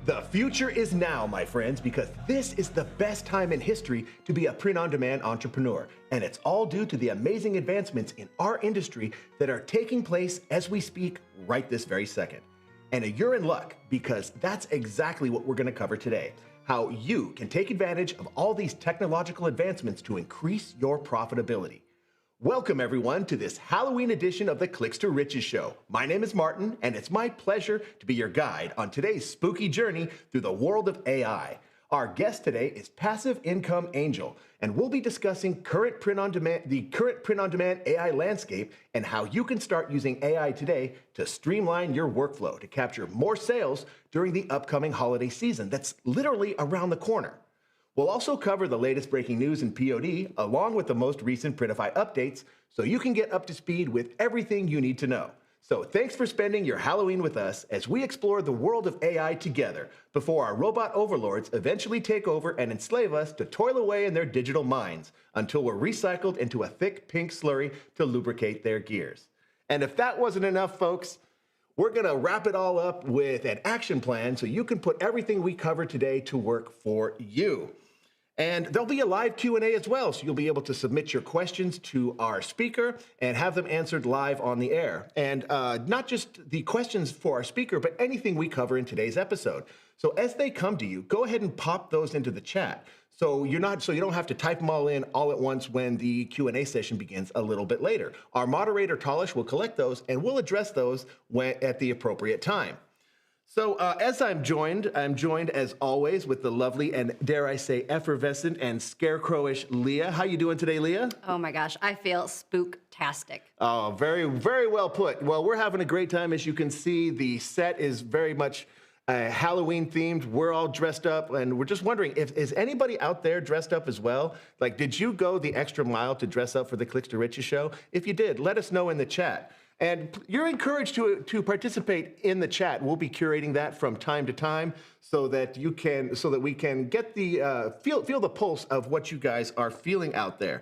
The future is now, my friends, because this is the best time in history to be a print-on-demand entrepreneur. And it's all due to the amazing advancements in our industry that are taking place as we speak right this very second. And you're in luck, because that's exactly what we're going to cover today. How you can take advantage of all these technological advancements to increase your profitability. Welcome, everyone, to this Halloween edition of the Clicks to Riches show. My name is Martin, and it's my pleasure to be your guide on today's spooky journey through the world of AI. Our guest today is Passive Income Angel, and we'll be discussing the current print-on-demand AI landscape and how you can start using AI today to streamline your workflow to capture more sales during the upcoming holiday season that's literally around the corner. We'll also cover the latest breaking news in POD, along with the most recent Printify updates, so you can get up to speed with everything you need to know. So thanks for spending your Halloween with us as we explore the world of AI together before our robot overlords eventually take over and enslave us to toil away in their digital minds until we're recycled into a thick pink slurry to lubricate their gears. And if that wasn't enough, folks, we're going to wrap it all up with an action plan so you can put everything we covered today to work for you. And there'll be a live Q&A as well, so you'll be able to submit your questions to our speaker and have them answered live on the air. And not just the questions for our speaker, but anything we cover in today's episode. So as they come to you, go ahead and pop those into the chat. So you don't have to type them all in all at once when the Q&A session begins a little bit later. Our moderator, Talish, will collect those and we'll address those at the appropriate time. So as I'm joined as always with the lovely and, dare I say, effervescent and scarecrowish Leah. How you doing today, Leah? Oh my gosh, I feel spooktastic. Oh, very, very well put. Well, we're having a great time. As you can see, the set is very much Halloween themed. We're all dressed up, and we're just wondering, is anybody out there dressed up as well? Like, did you go the extra mile to dress up for the Clicks to Riches show? If you did, let us know in the chat. And you're encouraged to participate in the chat. We'll be curating that from time to time so that we can get the feel the pulse of what you guys are feeling out there.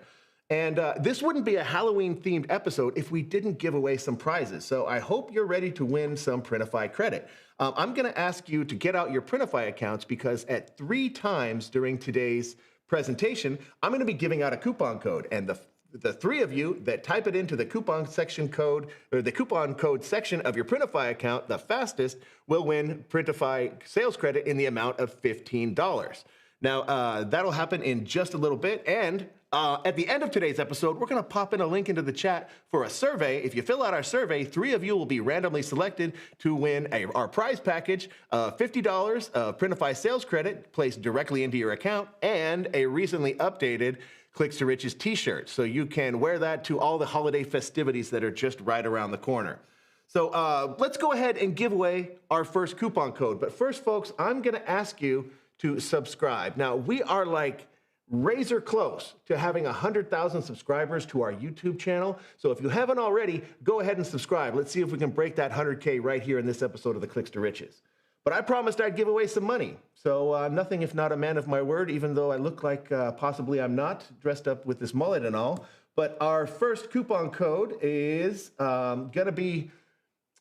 And this wouldn't be a Halloween themed episode if we didn't give away some prizes. So I hope you're ready to win some Printify credit. I'm going to ask you to get out your Printify accounts because at 3 times during today's presentation, I'm going to be giving out a coupon code, and the 3 of you that type it into the coupon code section of your Printify account the fastest will win Printify sales credit in the amount of $15. Now, that'll happen in just a little bit. And at the end of today's episode, we're going to pop in a link into the chat for a survey. If you fill out our survey, 3 of you will be randomly selected to win our prize package of $50 of Printify sales credit placed directly into your account and a recently updated Clicks to Riches t-shirt. So you can wear that to all the holiday festivities that are just right around the corner. So let's go ahead and give away our first coupon code. But first, folks, I'm going to ask you to subscribe. Now, we are like razor close to having 100,000 subscribers to our YouTube channel. So if you haven't already, go ahead and subscribe. Let's see if we can break that 100K right here in this episode of the Clicks to Riches. But I promised I'd give away some money. So nothing if not a man of my word, even though I look like possibly I'm not, dressed up with this mullet and all. But our first coupon code is going to be,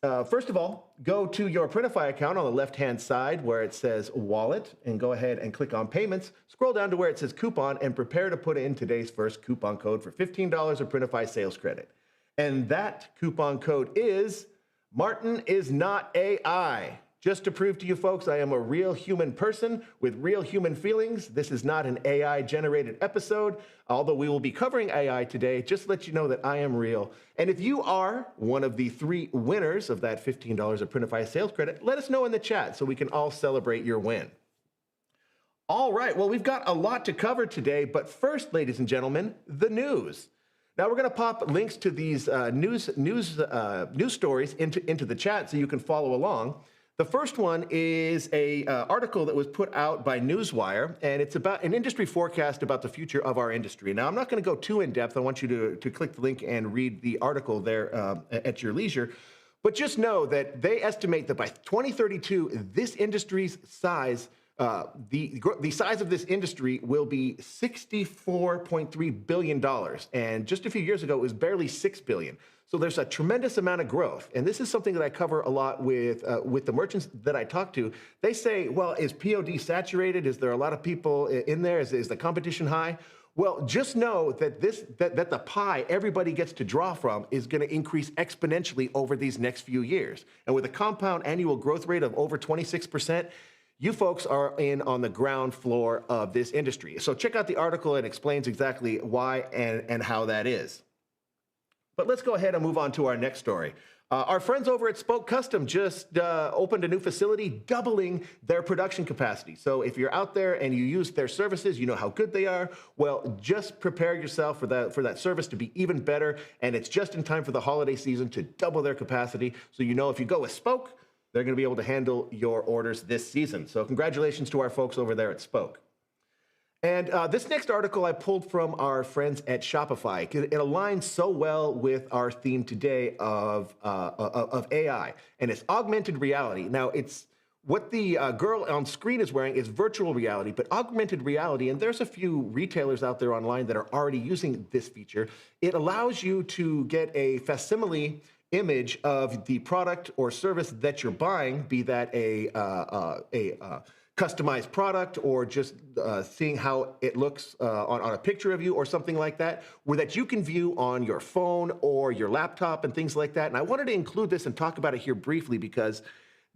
first of all, go to your Printify account on the left-hand side where it says Wallet, and go ahead and click on Payments. Scroll down to where it says Coupon, and prepare to put in today's first coupon code for $15 of Printify sales credit. And that coupon code is Martin is not AI. Just to prove to you folks, I am a real human person with real human feelings. This is not an AI-generated episode, although we will be covering AI today. Just to let you know that I am real. And if you are one of the 3 winners of that $15 of Printify sales credit, let us know in the chat so we can all celebrate your win. All right, well, we've got a lot to cover today, but first, ladies and gentlemen, the news. Now we're going to pop links to these news stories into the chat so you can follow along. The first one is a article that was put out by Newswire, and it's about an industry forecast about the future of our industry. Now, I'm not going to go too in depth. I want you to click the link and read the article there at your leisure. But just know that they estimate that by 2032, this industry's size, the size of this industry will be $64.3 billion. And just a few years ago, it was barely $6 billion. So there's a tremendous amount of growth. And this is something that I cover a lot with the merchants that I talk to. They say, well, is POD saturated? Is there a lot of people in there? Is the competition high? Well, just know that that the pie everybody gets to draw from is going to increase exponentially over these next few years. And with a compound annual growth rate of over 26%, you folks are in on the ground floor of this industry. So check out the article. It explains exactly why and how that is. But let's go ahead and move on to our next story. Our friends over at Spoke Custom just opened a new facility, doubling their production capacity. So if you're out there and you use their services, you know how good they are. Well, just prepare yourself for that service to be even better. And it's just in time for the holiday season to double their capacity. So you know if you go with Spoke, they're going to be able to handle your orders this season. So congratulations to our folks over there at Spoke. And this next article I pulled from our friends at Shopify. It aligns so well with our theme today of AI, and it's augmented reality. Now, it's what the girl on screen is wearing is virtual reality, but augmented reality, and there's a few retailers out there online that are already using this feature. It allows you to get a facsimile image of the product or service that you're buying, be that a customized product or just seeing how it looks on a picture of you or something like that, where that you can view on your phone or your laptop and things like that. And I wanted to include this and talk about it here briefly because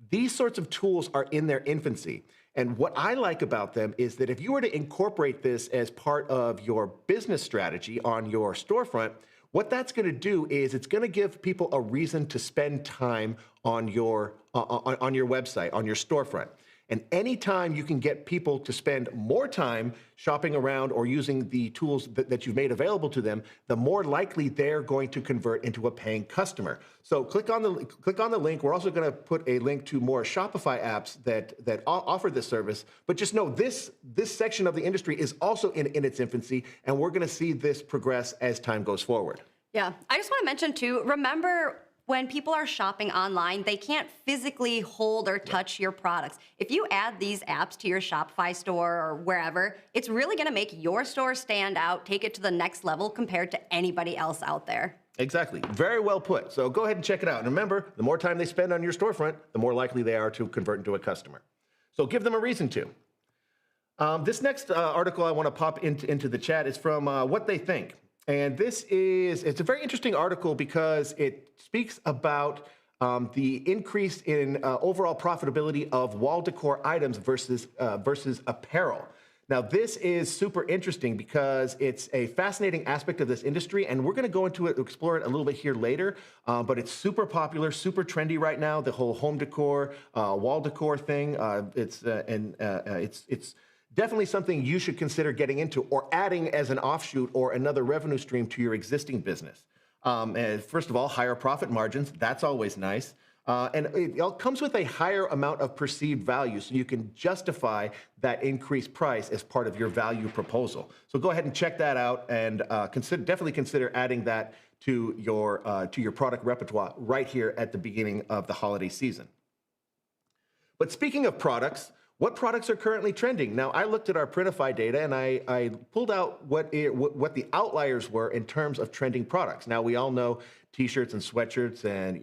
these sorts of tools are in their infancy. And what I like about them is that if you were to incorporate this as part of your business strategy on your storefront, what that's going to do is it's going to give people a reason to spend time on your website, on your storefront. And anytime you can get people to spend more time shopping around or using the tools that you've made available to them, the more likely they're going to convert into a paying customer. So click on the link. We're also going to put a link to more Shopify apps that offer this service. But just know this section of the industry is also in its infancy, and we're going to see this progress as time goes forward. Yeah, I just want to mention too, remember when people are shopping online, they can't physically hold or touch your products. If you add these apps to your Shopify store or wherever, it's really going to make your store stand out, take it to the next level compared to anybody else out there. Exactly. Very well put. So go ahead and check it out. And remember, the more time they spend on your storefront, the more likely they are to convert into a customer. So give them a reason to. This next article I want to pop into the chat is from What They Think. And it's a very interesting article because it speaks about the increase in overall profitability of wall decor items versus apparel. Now, this is super interesting because it's a fascinating aspect of this industry, and we're going to go into it, explore it a little bit here later. But it's super popular, super trendy right now. The whole home decor, wall decor thing. It's definitely something you should consider getting into or adding as an offshoot or another revenue stream to your existing business. And first of all, higher profit margins. That's always nice. And it all comes with a higher amount of perceived value, so you can justify that increased price as part of your value proposal. So go ahead and check that out, and definitely consider adding that to your product repertoire right here at the beginning of the holiday season. But speaking of products, what products are currently trending? Now, I looked at our Printify data, and I pulled out what the outliers were in terms of trending products. Now, we all know T-shirts and sweatshirts and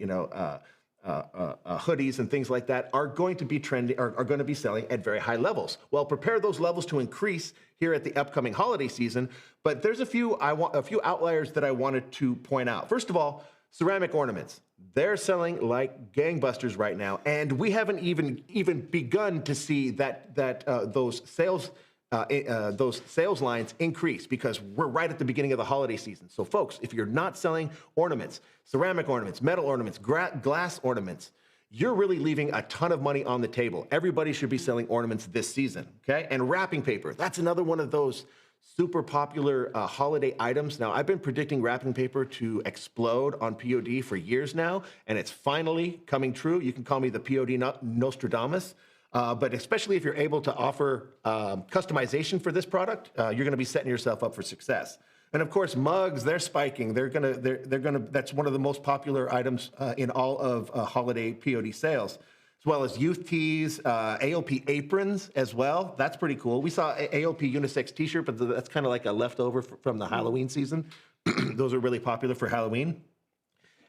hoodies and things like that are going to be trending, are going to be selling at very high levels. Well, prepare those levels to increase here at the upcoming holiday season. But there's a few outliers that I wanted to point out. First of all, ceramic ornaments. They're selling like gangbusters right now, and we haven't even begun to see those sales lines increase because we're right at the beginning of the holiday season. So folks, if you're not selling ornaments, ceramic ornaments, metal ornaments, glass ornaments, you're really leaving a ton of money on the table. Everybody should be selling ornaments this season, okay? And wrapping paper, that's another one of those super popular holiday items. Now, I've been predicting wrapping paper to explode on POD for years now, and it's finally coming true. You can call me the POD Nostradamus. But especially if you're able to offer customization for this product, you're going to be setting yourself up for success. And of course, mugs, they're spiking. They're gonna. That's one of the most popular items in all of holiday POD sales, as well as youth tees, AOP aprons as well. That's pretty cool. We saw AOP unisex T-shirt, but that's kind of like a leftover from the Halloween season. Those are really popular for Halloween.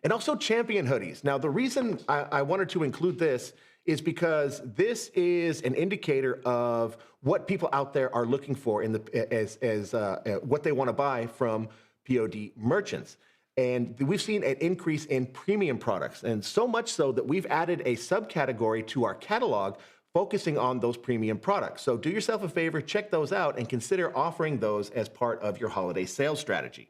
And also champion hoodies. Now, the reason I wanted to include this is because this is an indicator of what people out there are looking for in what they want to buy from POD merchants. And we've seen an increase in premium products, and so much so that we've added a subcategory to our catalog focusing on those premium products. So do yourself a favor, check those out, and consider offering those as part of your holiday sales strategy.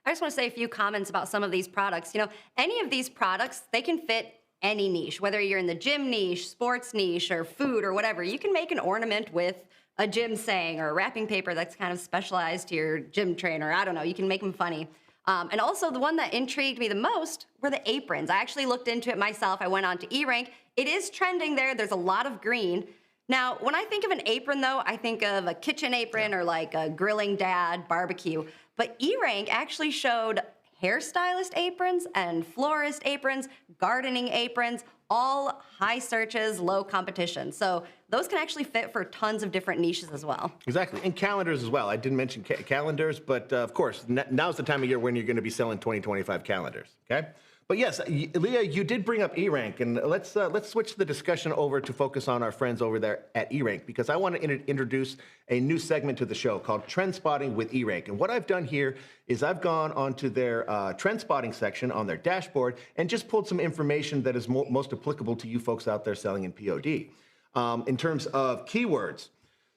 I just want to say a few comments about some of these products. Any of these products, they can fit any niche, whether you're in the gym niche, sports niche, or food or whatever. You can make an ornament with a gym saying or wrapping paper that's kind of specialized to your gym trainer. I don't know. You can make them funny. And also the one that intrigued me the most were the aprons. I actually looked into it myself. I went on to eRank. It is trending there. There's a lot of green. Now, when I think of an apron, though, I think of a kitchen apron or like a grilling dad barbecue. But eRank actually showed hairstylist aprons and florist aprons, gardening aprons, all high searches, low competition. So those can actually fit for tons of different niches as well. Exactly, and calendars as well. I didn't mention calendars, but of course, now's the time of year when you're going to be selling 2025 calendars, okay? But yes, Leah, you did bring up eRank, and let's switch the discussion over to focus on our friends over there at eRank, because I want to introduce a new segment to the show called Trend Spotting with eRank. And what I've done here is I've gone onto their trend spotting section on their dashboard and just pulled some information that is most applicable to you folks out there selling in POD in terms of keywords.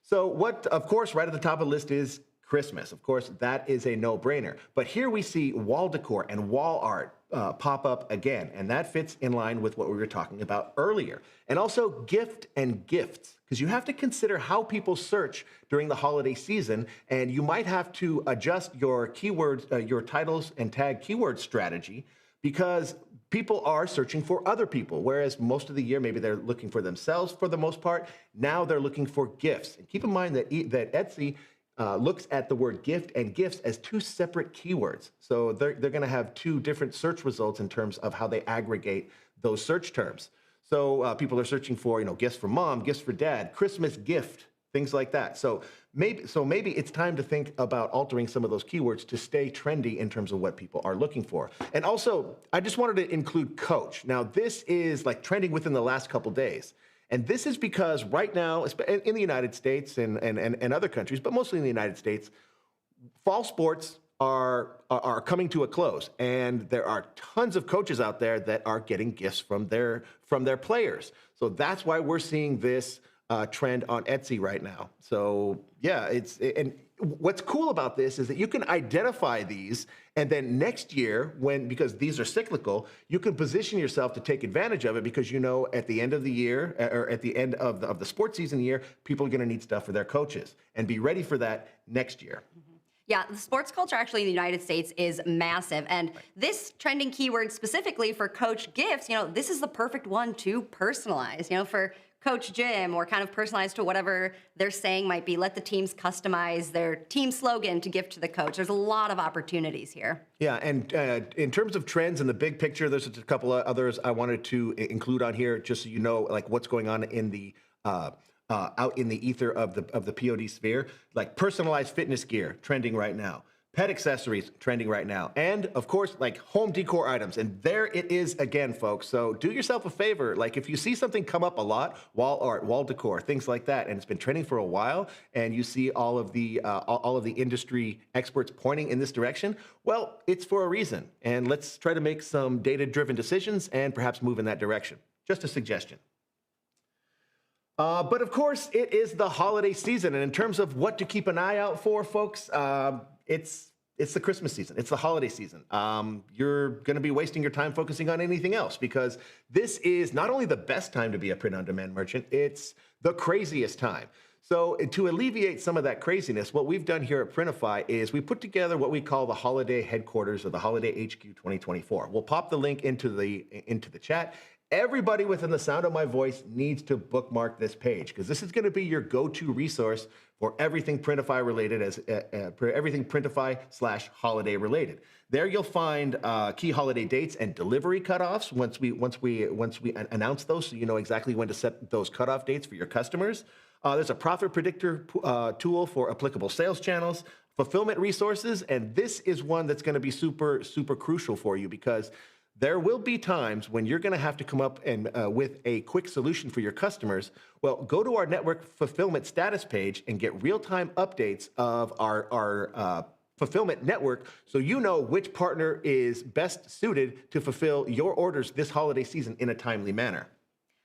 So what, of course, right at the top of the list is Christmas. Of course, that is a no-brainer. But here we see wall decor and wall art pop up again, and that fits in line with what we were talking about earlier. And also gift and gifts, because you have to consider how people search during the holiday season, and you might have to adjust your keywords, your titles and tag keyword strategy, because people are searching for other people, whereas most of the year, maybe they're looking for themselves for the most part. Now they're looking for gifts. And keep in mind that Etsy looks at the word gift and gifts as two separate keywords. So they're going to have two different search results in terms of how they aggregate those search terms. So people are searching for, gifts for mom, gifts for dad, Christmas gift, things like that. So maybe it's time to think about altering some of those keywords to stay trendy in terms of what people are looking for. And also, I just wanted to include coach. Now, this is like trending within the last couple days. And this is because right now, in the United States and other countries, but mostly in the United States, fall sports are coming to a close, and there are tons of coaches out there that are getting gifts from their players. So that's why we're seeing this trend on Etsy right now. So yeah, and what's cool about this is that you can identify these, and then next year, because these are cyclical, you can position yourself to take advantage of it, because at the end of the year, or at the end of the sports season year, people are going to need stuff for their coaches, and be ready for that next year. Yeah, the sports culture actually in the United States is massive. And this trending keyword specifically for coach gifts, this is the perfect one to personalize, for Coach Jim, or kind of personalized to whatever they're saying might be. Let the teams customize their team slogan to gift to the coach. There's a lot of opportunities here. Yeah, and in terms of trends in the big picture, there's a couple of others I wanted to include on here, just so you know, like what's going on in the out in the ether of the POD sphere, like personalized fitness gear trending right now, pet accessories trending right now, and of course, like home decor items. And there it is again, folks. So do yourself a favor. Like if you see something come up a lot, wall art, wall decor, things like that, and it's been trending for a while, and you see all of the industry experts pointing in this direction, well, it's for a reason. And let's try to make some data-driven decisions and perhaps move in that direction. Just a suggestion. But of course, it is the holiday season. And in terms of what to keep an eye out for, folks, it's the Christmas season. It's the holiday season. You're going to be wasting your time focusing on anything else, because this is not only the best time to be a print-on-demand merchant, it's the craziest time. So to alleviate some of that craziness, what we've done here at Printify is we put together what we call the holiday headquarters or the holiday HQ 2024. We'll pop the link into the chat. Everybody within the sound of my voice needs to bookmark this page because this is going to be your go-to resource for everything Printify related, everything Printify/holiday related. There you'll find key holiday dates and delivery cutoffs once we announce those, so you know exactly when to set those cutoff dates for your customers. There's a profit predictor tool for applicable sales channels, fulfillment resources, and this is one that's going to be super crucial for you because there will be times when you're going to have to come up and with a quick solution for your customers. Well, go to our network fulfillment status page and get real-time updates of our fulfillment network so you know which partner is best suited to fulfill your orders this holiday season in a timely manner.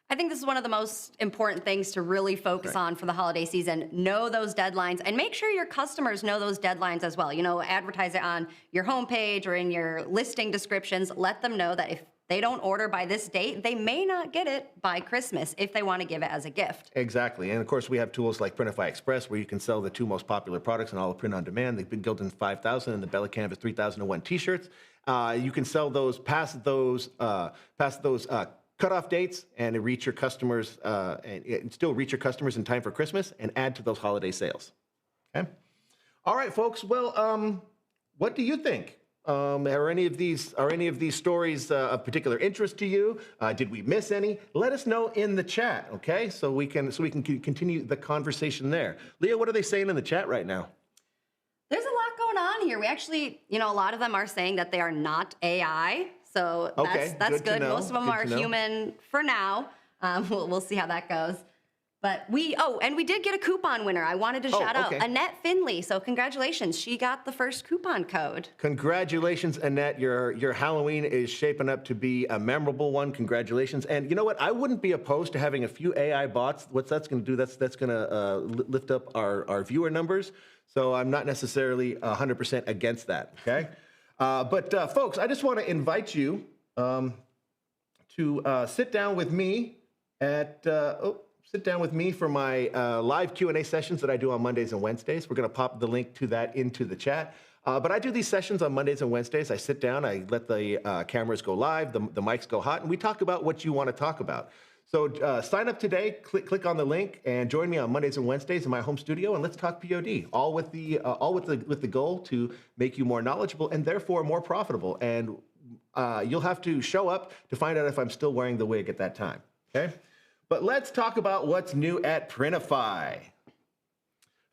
I think this is one of the most important things to really focus on for the holiday season. Know those deadlines and make sure your customers know those deadlines as well. You know, advertise it on your homepage or in your listing descriptions. Let them know that if they don't order by this date, they may not get it by Christmas if they want to give it as a gift. Exactly. And of course, we have tools like Printify Express where you can sell the 2 most popular products in all of print on demand. They've been Gildan 5000 and the Bella Canvas 3001 t-shirts. You can sell those past those cutoff dates and reach your customers and still reach your customers in time for Christmas and add to those holiday sales. Okay. All right, folks. Well, what do you think? Are any of these stories of particular interest to you? Did we miss any? Let us know in the chat, okay? So we can continue the conversation there. Leah, what are they saying in the chat right now? There's a lot going on here. We actually, you know, a lot of them are saying that they are not AI. So that's good. Most of them are human for now. We'll see how that goes. But we did get a coupon winner. I wanted to shout out Annette Finley. So congratulations. She got the first coupon code. Congratulations, Annette. Your Halloween is shaping up to be a memorable one. Congratulations. And you know what? I wouldn't be opposed to having a few AI bots. What that's going to do, that's going to lift up our viewer numbers. So I'm not necessarily 100% against that, okay? But folks, I just want to invite you to sit down with me for my live Q&A sessions that I do on Mondays and Wednesdays. We're going to pop the link to that into the chat. But I do these sessions on Mondays and Wednesdays. I sit down, I let the cameras go live, the mics go hot, and we talk about what you want to talk about. So sign up today, click on the link, and join me on Mondays and Wednesdays in my home studio, and let's talk POD. All with the goal to make you more knowledgeable and therefore more profitable. And you'll have to show up to find out if I'm still wearing the wig at that time. Okay, but let's talk about what's new at Printify.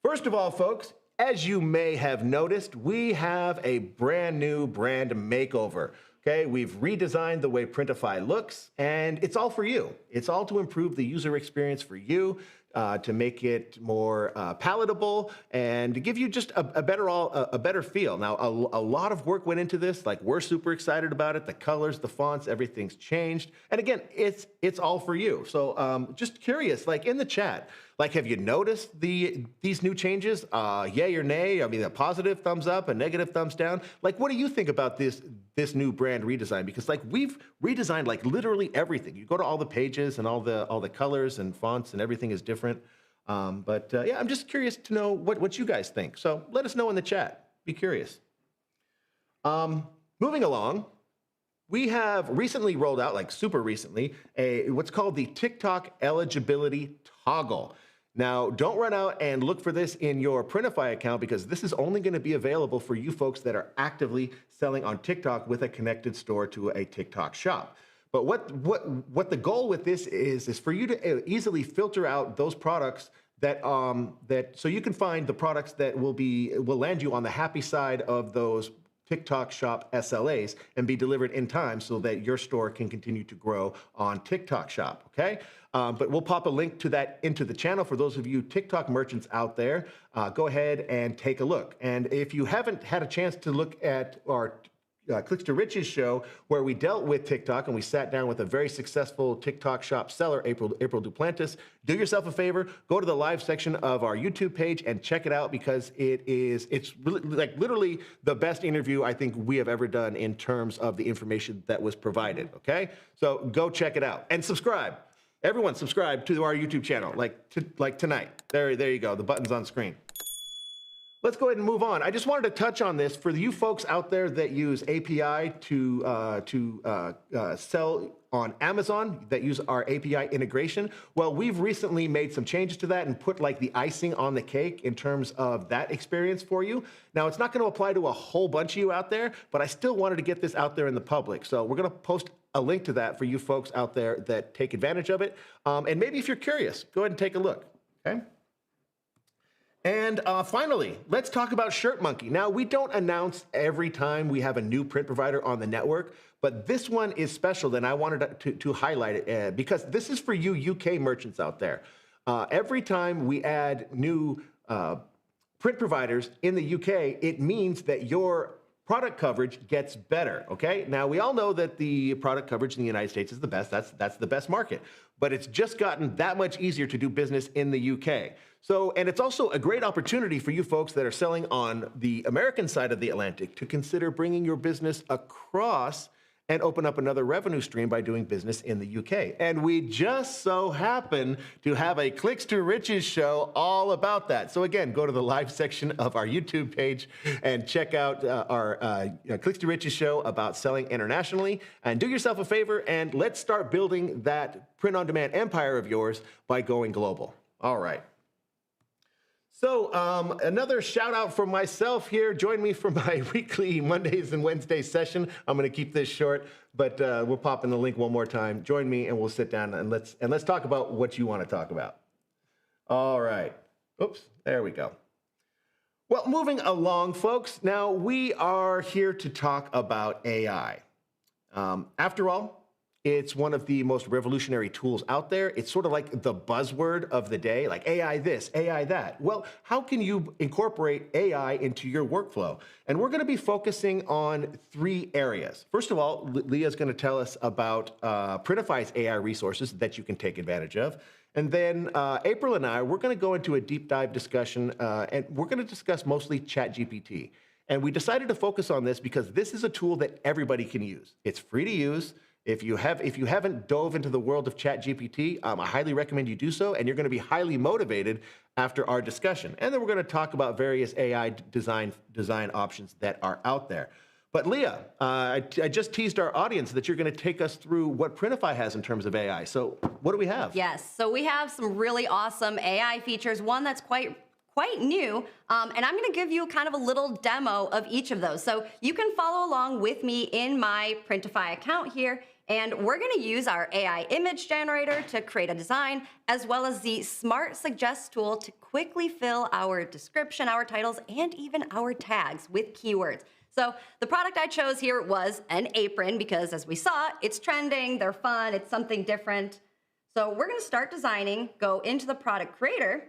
First of all, folks, as you may have noticed, we have a brand new brand makeover. Okay, we've redesigned the way Printify looks, and it's all for you. It's all to improve the user experience for you, to make it more palatable, and to give you just a better feel. Now, a lot of work went into this. Like, we're super excited about it. The colors, the fonts, everything's changed. And again, it's all for you. So, just curious, like in the chat, like, have you noticed these new changes? Yay or nay? I mean, a positive thumbs up, a negative thumbs down. Like, what do you think about this new brand redesign? Because like we've redesigned like literally everything. You go to all the pages and all the colors and fonts and everything is different. Yeah, I'm just curious to know what you guys think. So let us know in the chat. Be curious. Moving along. We have recently rolled out, like super recently, what's called the TikTok eligibility toggle. Now, don't run out and look for this in your Printify account because this is only going to be available for you folks that are actively selling on TikTok with a connected store to a TikTok shop. But what the goal with this is for you to easily filter out those products so you can find the products that will land you on the happy side of those TikTok shop SLAs and be delivered in time so that your store can continue to grow on TikTok shop, okay? But we'll pop a link to that into the channel for those of you TikTok merchants out there. Go ahead and take a look. And if you haven't had a chance to look at our Clicks to Riches show where we dealt with TikTok and we sat down with a very successful TikTok shop seller, April Duplantis, do yourself a favor, go to the live section of our YouTube page and check it out because it's really, like literally the best interview I think we have ever done in terms of the information that was provided, okay? So go check it out and subscribe. Everyone subscribe to our YouTube channel, like tonight. There you go. The button's on screen. Let's go ahead and move on. I just wanted to touch on this for you folks out there that use API to sell on Amazon, that use our API integration. Well, we've recently made some changes to that and put like the icing on the cake in terms of that experience for you. Now, it's not going to apply to a whole bunch of you out there, but I still wanted to get this out there in the public. So we're going to post a link to that for you folks out there that take advantage of it. And maybe if you're curious, go ahead and take a look, okay? And finally, let's talk about ShirtMonkey. Now, we don't announce every time we have a new print provider on the network, but this one is special, and I wanted to highlight it because this is for you UK merchants out there. Every time we add new print providers in the UK, it means that your product coverage gets better, okay? Now, we all know that the product coverage in the United States is the best. That's the best market. But it's just gotten that much easier to do business in the UK. So, and it's also a great opportunity for you folks that are selling on the American side of the Atlantic to consider bringing your business across and open up another revenue stream by doing business in the UK. And we just so happen to have a Clicks to Riches show all about that. So again, go to the live section of our YouTube page and check out our Clicks to Riches show about selling internationally. And do yourself a favor and let's start building that print-on-demand empire of yours by going global. All right. So another shout out from myself here. Join me for my weekly Mondays and Wednesdays session. I'm going to keep this short, but we'll pop in the link one more time. Join me and we'll sit down and let's talk about what you want to talk about. All right. Oops, there we go. Well, moving along, folks. Now we are here to talk about AI. After all, it's one of the most revolutionary tools out there. It's sort of like the buzzword of the day, like AI this, AI that. Well, how can you incorporate AI into your workflow? And we're going to be focusing on 3 areas. First of all, Leah's going to tell us about Printify's AI resources that you can take advantage of. And then April and I, we're going to go into a deep dive discussion, and we're going to discuss mostly ChatGPT. And we decided to focus on this because this is a tool that everybody can use. It's free to use. If you haven't dove into the world of ChatGPT, I highly recommend you do so, and you're going to be highly motivated after our discussion. And then we're going to talk about various AI design options that are out there. But Leah, I just teased our audience that you're going to take us through what Printify has in terms of AI. So what do we have? Yes, so we have some really awesome AI features, one that's quite new, and I'm going to give you kind of a little demo of each of those. So you can follow along with me in my Printify account here, and we're going to use our AI image generator to create a design, as well as the Smart Suggest tool to quickly fill our description, our titles, and even our tags with keywords. So the product I chose here was an apron because, as we saw, it's trending, they're fun, it's something different. So we're going to start designing, go into the product creator,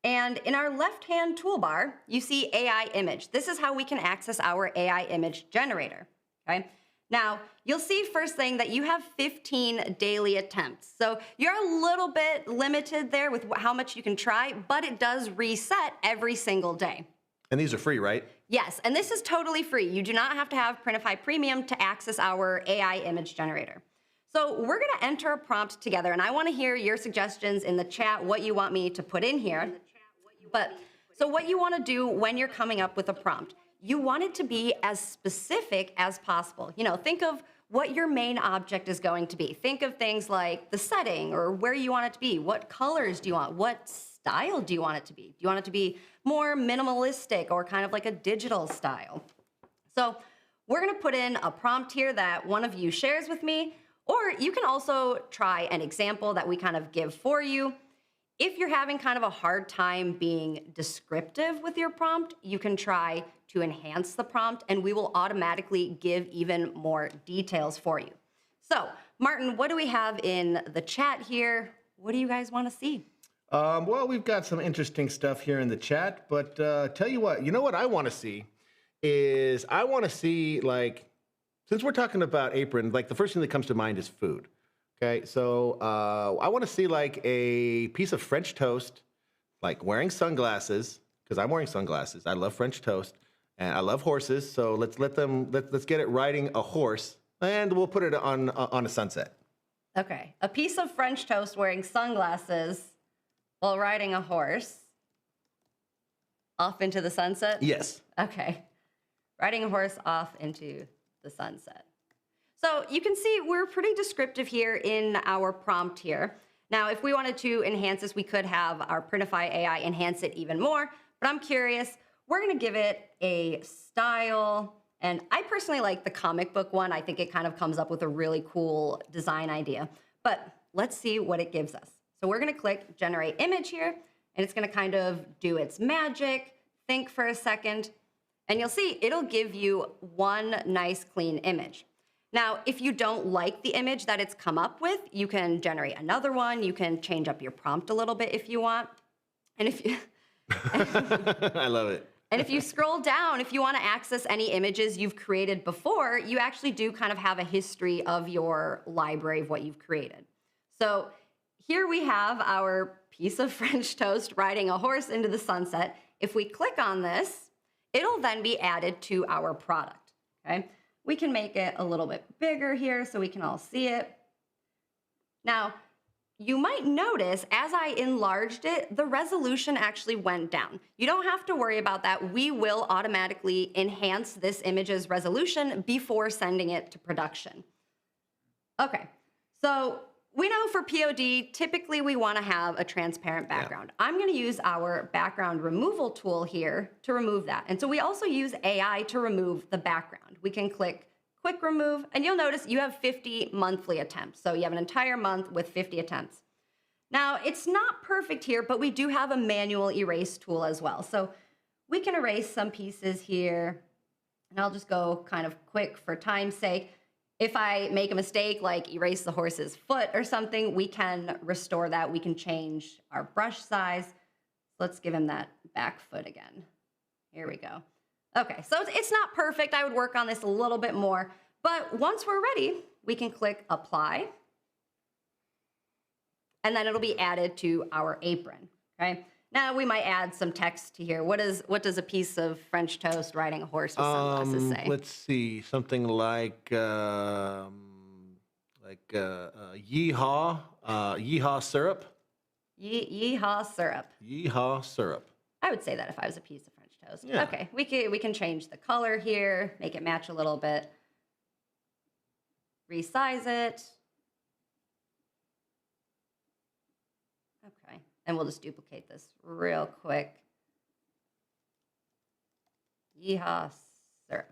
and in our left-hand toolbar, you see AI image. This is how we can access our AI image generator, okay? Now, you'll see first thing that you have 15 daily attempts. So you're a little bit limited there with how much you can try, but it does reset every single day. And these are free, right? Yes, and this is totally free. You do not have to have Printify Premium to access our AI image generator. So we're going to enter a prompt together, and I want to hear your suggestions in the chat, what you want me to put in here. So what you want to do when you're coming up with a prompt, you want it to be as specific as possible. You know, think of what your main object is going to be. Think of things like the setting or where you want it to be. What colors do you want? What style do you want it to be? Do you want it to be more minimalistic or kind of like a digital style? So we're going to put in a prompt here that one of you shares with me, or you can also try an example that we kind of give for you. If you're having kind of a hard time being descriptive with your prompt, you can try to enhance the prompt, and we will automatically give even more details for you. So, Martin, what do we have in the chat here? What do you guys want to see? Well, we've got some interesting stuff here in the chat, but tell you what I want to see is I want to see, like, since we're talking about apron, like the first thing that comes to mind is food. Okay, so I want to see like a piece of French toast, like wearing sunglasses, because I'm wearing sunglasses. I love French toast, and I love horses. So let's get it riding a horse, and we'll put it on a sunset. Okay, a piece of French toast wearing sunglasses while riding a horse off into the sunset? Yes. Okay, riding a horse off into the sunset. So you can see we're pretty descriptive here in our prompt here. Now, if we wanted to enhance this, we could have our Printify AI enhance it even more, but I'm curious. We're gonna give it a style, and I personally like the comic book one. I think it kind of comes up with a really cool design idea, but let's see what it gives us. So we're gonna click generate image here, and it's gonna kind of do its magic, think for a second, and you'll see it'll give you one nice clean image. Now, if you don't like the image that it's come up with, you can generate another one. You can change up your prompt a little bit if you want. And if you I love it. and if you scroll down, if you want to access any images you've created before, you actually do kind of have a history of your library of what you've created. So here we have our piece of French toast riding a horse into the sunset. If we click on this, it'll then be added to our product, okay? We can make it a little bit bigger here so we can all see it. Now, you might notice as I enlarged it, the resolution actually went down. You don't have to worry about that. We will automatically enhance this image's resolution before sending it to production. Okay, so we know for POD, typically we want to have a transparent background. Yeah. I'm going to use our background removal tool here to remove that. And so we also use AI to remove the background. We can click quick remove, and you'll notice you have 50 monthly attempts. So you have an entire month with 50 attempts. Now, it's not perfect here, but we do have a manual erase tool as well. So we can erase some pieces here, and I'll just go kind of quick for time's sake. If I make a mistake, like erase the horse's foot or something, we can restore that. We can change our brush size. Let's give him that back foot again. Here we go. Okay, so it's not perfect. I would work on this a little bit more. But once we're ready, we can click apply. And then it'll be added to our apron, okay? Now we might add some text to here. What does a piece of French toast riding a horse with sunglasses say? Let's see, something like yeehaw, yeehaw syrup. Yeehaw syrup. Yeehaw syrup. I would say that if I was a piece of French toast. Yeah. Okay, we can change the color here, make it match a little bit, resize it. Okay, and we'll just duplicate this real quick. Yeehaw syrup.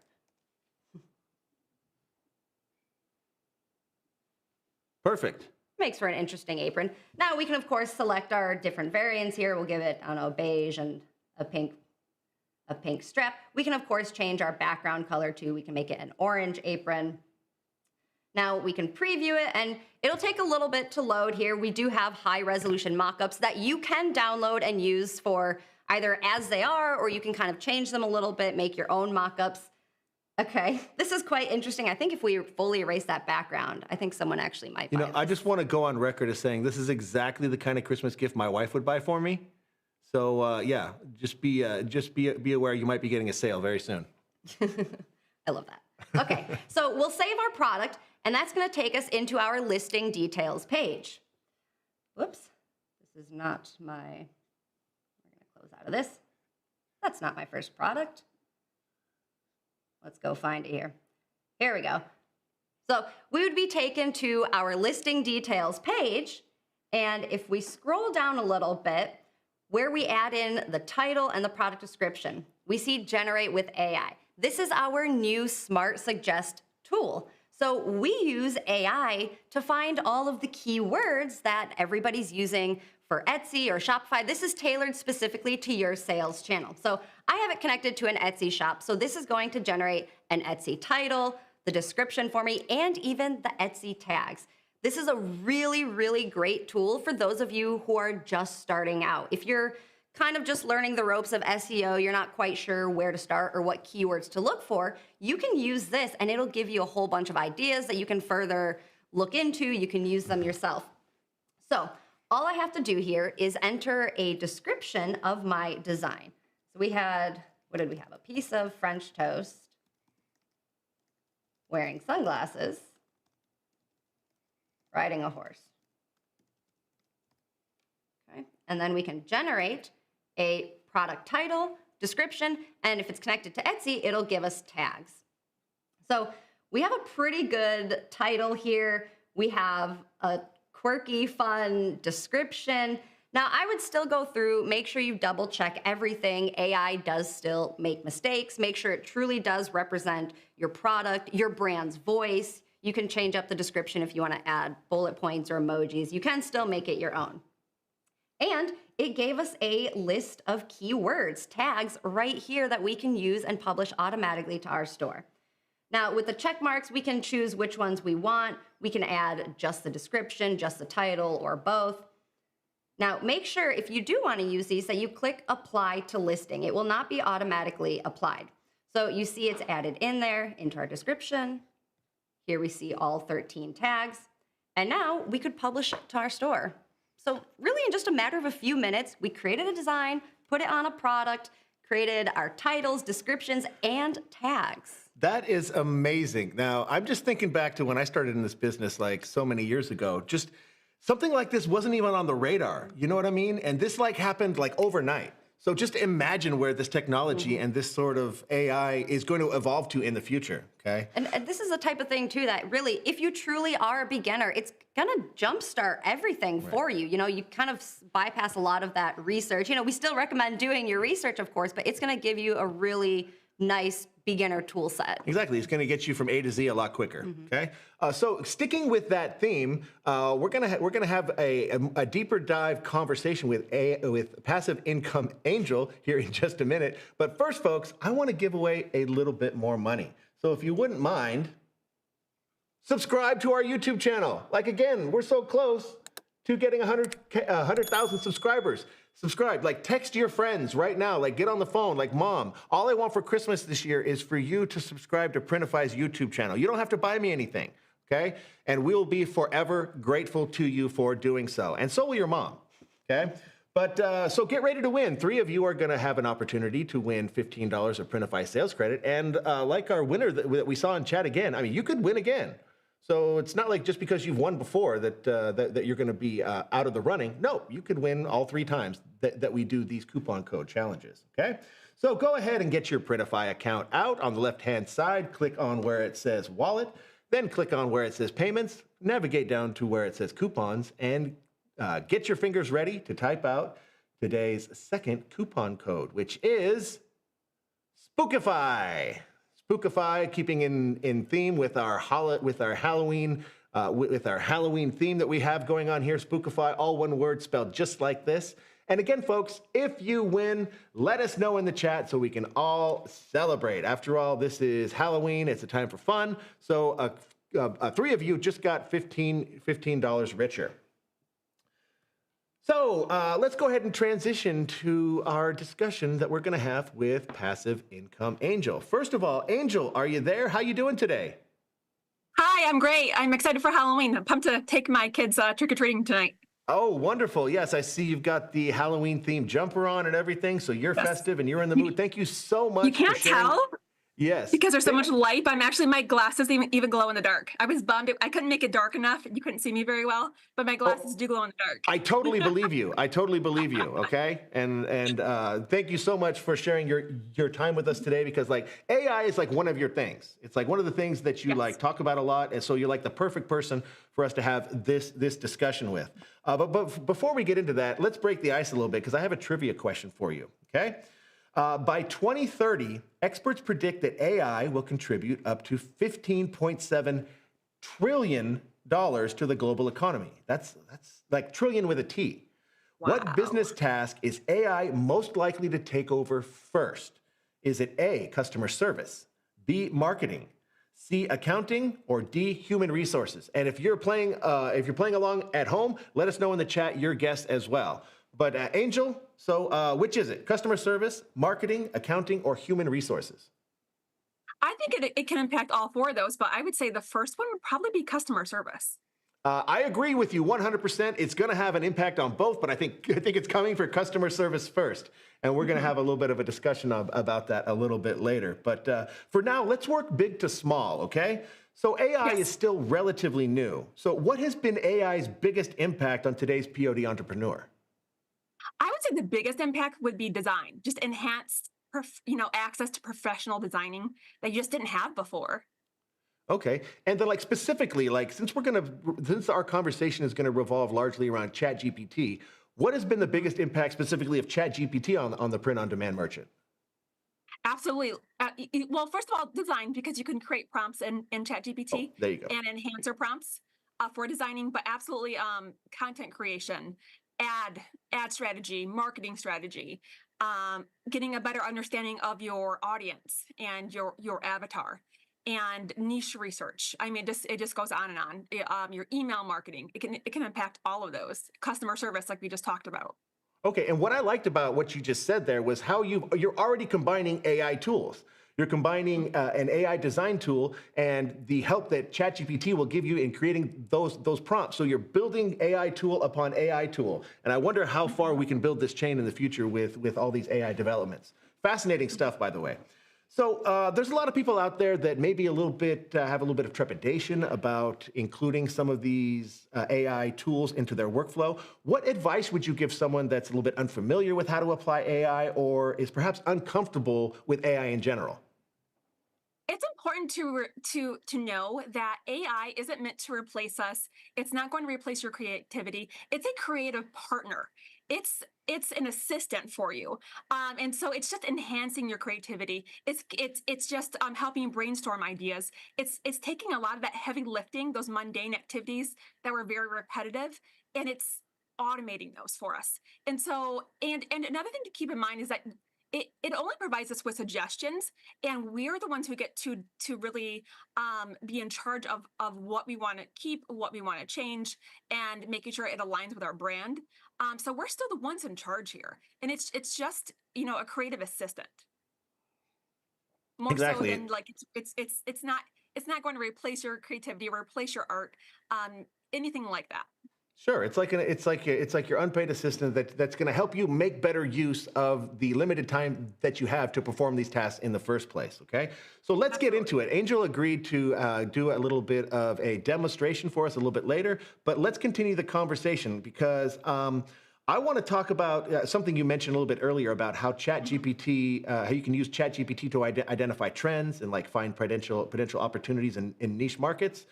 Perfect. Makes for an interesting apron. Now we can, of course, select our different variants here. We'll give it, I don't know, beige and a pink strap. We can, of course, change our background color too. We can make it an orange apron. Now we can preview it, and it'll take a little bit to load here. We do have high resolution mockups that you can download and use for either as they are, or you can kind of change them a little bit, make your own mockups. Okay, this is quite interesting. I think if we fully erase that background, I think someone actually might buy this. I just want to go on record as saying this is exactly the kind of Christmas gift my wife would buy for me. So yeah, just be aware you might be getting a sale very soon. I love that. Okay, so we'll save our product, and that's going to take us into our listing details page. Whoops, this is not my, we're going to close out of this. That's not my first product. Let's go find it here. Here we go. So we would be taken to our listing details page, and if we scroll down a little bit, where we add in the title and the product description, we see generate with AI. This is our new Smart Suggest tool. So we use AI to find all of the keywords that everybody's using for Etsy or Shopify. This is tailored specifically to your sales channel. So I have it connected to an Etsy shop. So this is going to generate an Etsy title, the description for me, and even the Etsy tags. This is a really, really great tool for those of you who are just starting out. If you're kind of just learning the ropes of SEO, you're not quite sure where to start or what keywords to look for, you can use this and it'll give you a whole bunch of ideas that you can further look into. You can use them yourself. So all I have to do here is enter a description of my design. So we had, what did we have? A piece of French toast wearing sunglasses riding a horse. Okay. And then we can generate a product title, description, and if it's connected to Etsy, it'll give us tags. So we have a pretty good title here. We have a quirky, fun description. Now, I would still go through, make sure you double check everything. AI does still make mistakes. Make sure it truly does represent your product, your brand's voice. You can change up the description if you want to add bullet points or emojis. You can still make it your own. And it gave us a list of keywords, tags right here that we can use and publish automatically to our store. Now, with the check marks, we can choose which ones we want. We can add just the description, just the title, or both. Now, make sure if you do want to use these that you click Apply to Listing. It will not be automatically applied. So you see it's added in there into our description. Here we see all 13 tags. And now we could publish it to our store. So really in just a matter of a few minutes, we created a design, put it on a product, created our titles, descriptions, and tags. That is amazing. Now, I'm just thinking back to when I started in this business like so many years ago. Just something like this wasn't even on the radar. You know what I mean? And this like happened like overnight. So just imagine where this technology and this sort of AI is going to evolve to in the future, okay? And this is the type of thing too that really, if you truly are a beginner, it's gonna jumpstart everything for you. You know, you kind of bypass a lot of that research. You know, we still recommend doing your research, of course, but it's gonna give you a really nice beginner tool set. Exactly. It's going to get you from A to Z a lot quicker. Okay. So sticking with that theme, we're gonna have a deeper dive conversation with Passive Income Angel here in just a minute. But first, folks, I want to give away a little bit more money. So if you wouldn't mind, subscribe to our YouTube channel. Like again, we're so close to getting 100,000 subscribers. Subscribe, like text your friends right now, like get on the phone, like Mom, all I want for Christmas this year is for you to subscribe to Printify's YouTube channel. You don't have to buy me anything, okay? And we'll be forever grateful to you for doing so. And so will your mom, okay? But so get ready to win. 3 of you are gonna have an opportunity to win $15 of Printify sales credit. And like our winner that we saw in chat again, I mean, you could win again. So it's not like just because you've won before that you're going to be out of the running. No, you could win all 3 times that we do these coupon code challenges, okay? So go ahead and get your Printify account out. On the left-hand side, click on where it says Wallet, then click on where it says Payments, navigate down to where it says Coupons, and get your fingers ready to type out today's second coupon code, which is Spookify. Spookify, keeping in theme with our Halloween theme that we have going on here. Spookify, all one word spelled just like this. And again, folks, if you win, let us know in the chat so we can all celebrate. After all, this is Halloween. It's a time for fun. So 3 of you just got $15 richer. So let's go ahead and transition to our discussion that we're going to have with Passive Income Angel. First of all, Angel, are you there? How you doing today? Hi, I'm great. I'm excited for Halloween. I'm pumped to take my kids trick-or-treating tonight. Oh, wonderful. Yes, I see you've got the Halloween-themed jumper on and everything, so you're festive and you're in the mood. Thank you so much. You can't tell? Yes. Because there's so much light, but I'm actually, my glasses even glow in the dark. I was bummed. I couldn't make it dark enough. You couldn't see me very well, but my glasses do glow in the dark. I totally believe you. I totally believe you, okay? And thank you so much for sharing your time with us today, because like AI is like one of your things. It's like one of the things that you like talk about a lot, and so you're like the perfect person for us to have this discussion with. But before we get into that, let's break the ice a little bit, because I have a trivia question for you, okay? By 2030, experts predict that AI will contribute up to $15.7 trillion to the global economy. That's like trillion with a T. Wow. What business task is AI most likely to take over first? Is it A, customer service, B, marketing, C, accounting, or D, human resources? And if you're playing along at home, let us know in the chat your guess as well. But Angel, so which is it? Customer service, marketing, accounting, or human resources? I think it can impact all 4 of those, but I would say the first one would probably be customer service. I agree with you 100%. It's going to have an impact on both, but I think it's coming for customer service first. And we're going to have a little bit of a discussion about that a little bit later. But for now, let's work big to small, okay? So AI is Yes. still relatively new. So what has been AI's biggest impact on today's POD entrepreneur? I would say the biggest impact would be design, just enhanced, access to professional designing that you just didn't have before. Okay. And then like specifically, like since our conversation is gonna revolve largely around ChatGPT, what has been the Mhm. biggest impact specifically of ChatGPT on the print on demand merchant? Absolutely. Well, first of all, design, because you can create prompts in Oh, ChatGPT there you go. and enhancer prompts for designing, but absolutely content creation, ad ad strategy, marketing strategy, getting a better understanding of your audience and your avatar, and niche research. I mean, it just goes on and on. Your email marketing, it can impact all of those. Customer service, like we just talked about. Okay, and what I liked about what you just said there was how you're already combining AI tools. You're combining an AI design tool and the help that ChatGPT will give you in creating those prompts. So you're building AI tool upon AI tool, and I wonder how far Mhm. we can build this chain in the future with all these AI developments. Fascinating stuff, by the way. So there's a lot of people out there that maybe a little bit have a little bit of trepidation about including some of these AI tools into their workflow. What advice would you give someone that's a little bit unfamiliar with how to apply AI or is perhaps uncomfortable with AI in general? It's important to know that AI isn't meant to replace us. It's not going to replace your creativity. It's a creative partner. It's an assistant for you, and so it's just enhancing your creativity. It's just helping you brainstorm ideas. It's taking a lot of that heavy lifting, those mundane activities that were very repetitive, and it's automating those for us. And another thing to keep in mind is that it only provides us with suggestions, and we're the ones who get to really be in charge of what we want to keep, what we want to change, and making sure it aligns with our brand. So we're still the ones in charge here, and it's just a creative assistant more so Exactly. than like it's not going to replace your creativity or replace your art, anything like that. Sure, it's like your unpaid assistant that's going to help you make better use of the limited time that you have to perform these tasks in the first place. Okay, so let's get Absolutely. into it. Angel agreed to do a little bit of a demonstration for us a little bit later, but let's continue the conversation because I want to talk about something you mentioned a little bit earlier about how Mhm. ChatGPT, how you can use ChatGPT to identify trends and like find potential opportunities in niche markets,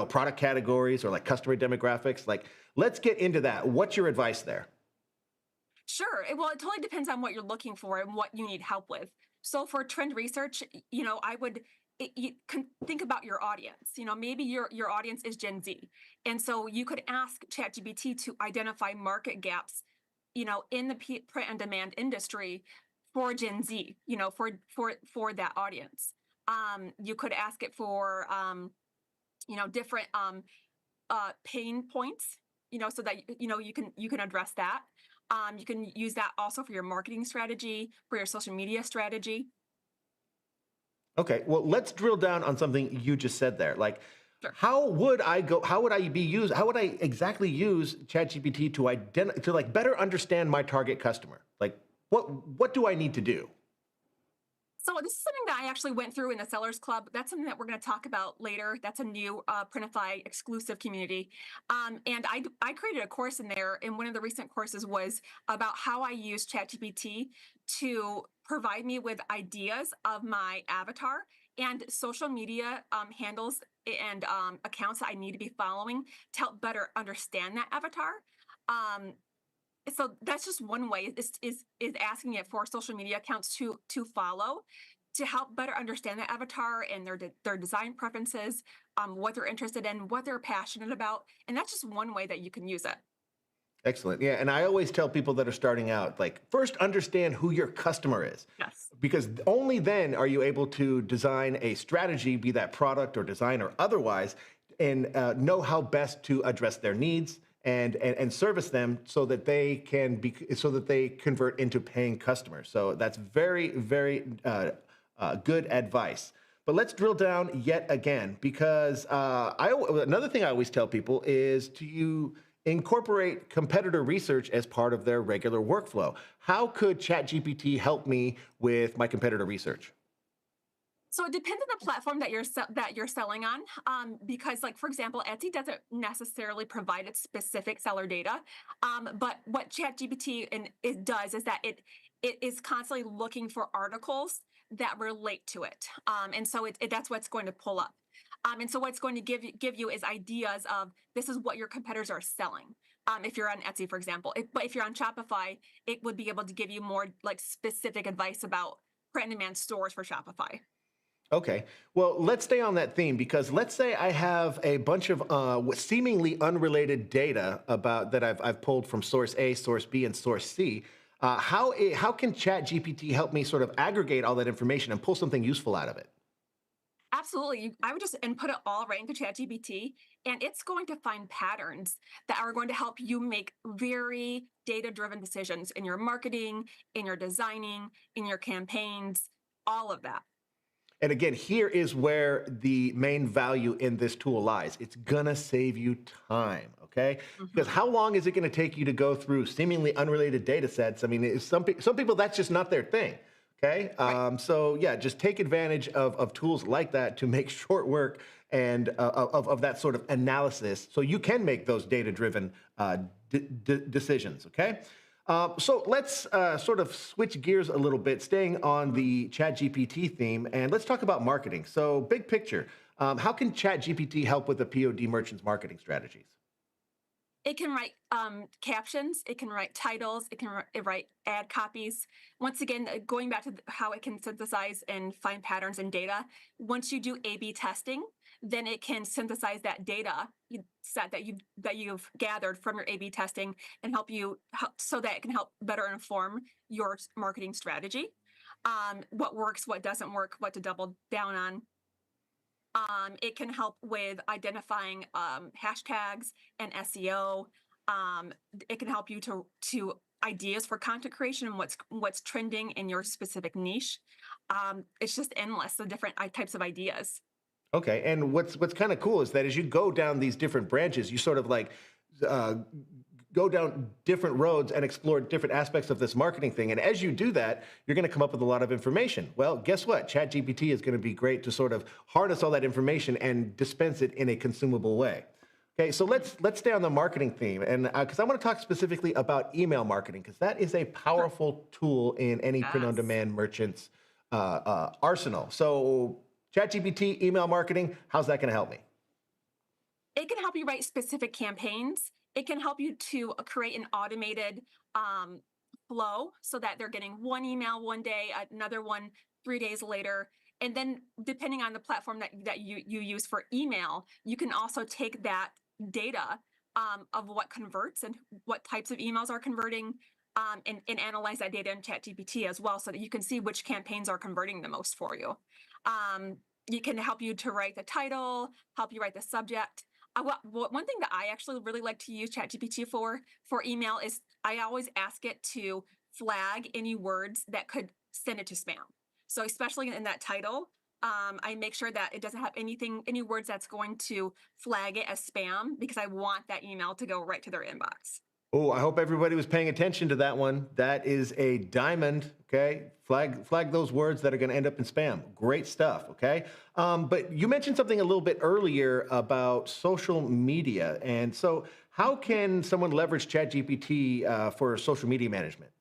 product categories or like customer demographics. Like, let's get into that. What's your advice there? Sure. Well, it totally depends on what you're looking for and what you need help with. So for trend research, I would you can think about your audience. Maybe your audience is Gen Z, and so you could ask ChatGPT to identify market gaps, in the print and demand industry for Gen Z. For that audience. You could ask it for different pain points, so that you can address that. You can use that also for your marketing strategy, for your social media strategy. Okay, well, let's drill down on something you just said there. Like, Sure. how would I be used? How would I exactly use ChatGPT to like better understand my target customer? Like, what do I need to do? So this is something that I actually went through in the Sellers Club. That's something that we're going to talk about later. That's a new Printify exclusive community, and I created a course in there. And one of the recent courses was about how I use ChatGPT to provide me with ideas of my avatar and social media handles and accounts that I need to be following to help better understand that avatar. Um, so that's just one way is asking it for social media accounts to follow to help better understand the avatar and their design preferences, what they're interested in, what they're passionate about, and that's just one way that you can use it. Excellent. Yeah, and I always tell people that are starting out, like, first understand who your customer is, Yes. because only then are you able to design a strategy, be that product or design or otherwise, and know how best to address their needs and service them so that they convert into paying customers. So that's very good advice. But let's drill down yet again because another thing I always tell people is to incorporate competitor research as part of their regular workflow. How could ChatGPT help me with my competitor research? So it depends on the platform that that you're selling on, because, like, for example, Etsy doesn't necessarily provide its specific seller data, but what ChatGPT and it does is that it is constantly looking for articles that relate to it, and so that's what's going to pull up, and so what's going to give you is ideas of this is what your competitors are selling. If you're on Etsy, for example, but if you're on Shopify, it would be able to give you more like specific advice about print-on-demand stores for Shopify. Okay. Well, let's stay on that theme because let's say I have a bunch of seemingly unrelated data about that I've pulled from source A, source B, and source C. How can ChatGPT help me sort of aggregate all that information and pull something useful out of it? Absolutely. I would just input it all right into ChatGPT, and it's going to find patterns that are going to help you make very data driven decisions in your marketing, in your designing, in your campaigns, all of that. And again, here is where the main value in this tool lies. It's gonna save you time, okay? Because Mhm. how long is it gonna take you to go through seemingly unrelated data sets? I mean, some people, that's just not their thing, okay? Right. So yeah, just take advantage of tools like that to make short work and of that sort of analysis so you can make those data-driven decisions, okay? So let's sort of switch gears a little bit, staying on the ChatGPT theme, and let's talk about marketing. So, big picture, how can ChatGPT help with the POD merchant's marketing strategies? It can write captions, it can write titles, it can write ad copies. Once again, going back to how it can synthesize and find patterns in data, once you do A/B testing, then it can synthesize that data set that you've gathered from your A/B testing and so that it can help better inform your marketing strategy. What works, what doesn't work, what to double down on. It can help with identifying hashtags and SEO. It can help you to ideas for content creation and what's trending in your specific niche. It's just endless the different types of ideas. Okay, and what's kind of cool is that as you go down these different branches, you sort of like uh, go down different roads and explore different aspects of this marketing thing. And as you do that, you're going to come up with a lot of information. Well, guess what? ChatGPT is going to be great to sort of harness all that information and dispense it in a consumable way. Okay, so let's stay on the marketing theme, and because I want to talk specifically about email marketing, because that is a Sure. powerful tool in any Yes. print-on-demand merchant's arsenal. So, ChatGPT, email marketing, how's that going to help me? It can help you write specific campaigns. It can help you to create an automated um, flow so that they're getting one email one day, another one 3 days later. And then, depending on the platform that you use for email, you can also take that data of what converts and what types of emails are converting, and analyze that data in ChatGPT as well so that you can see which campaigns are converting the most for you. Um, you can help you to write the title, help you write the subject. One thing that I actually really like to use ChatGPT for email is I always ask it to flag any words that could send it to spam. So especially in that title, I make sure that it doesn't have any words that's going to flag it as spam because I want that email to go right to their inbox. Oh, I hope everybody was paying attention to that one. That is a diamond. Okay, flag those words that are going to end up in spam. Great stuff. Okay, but you mentioned something a little bit earlier about social media, and so how can someone leverage ChatGPT for social media management?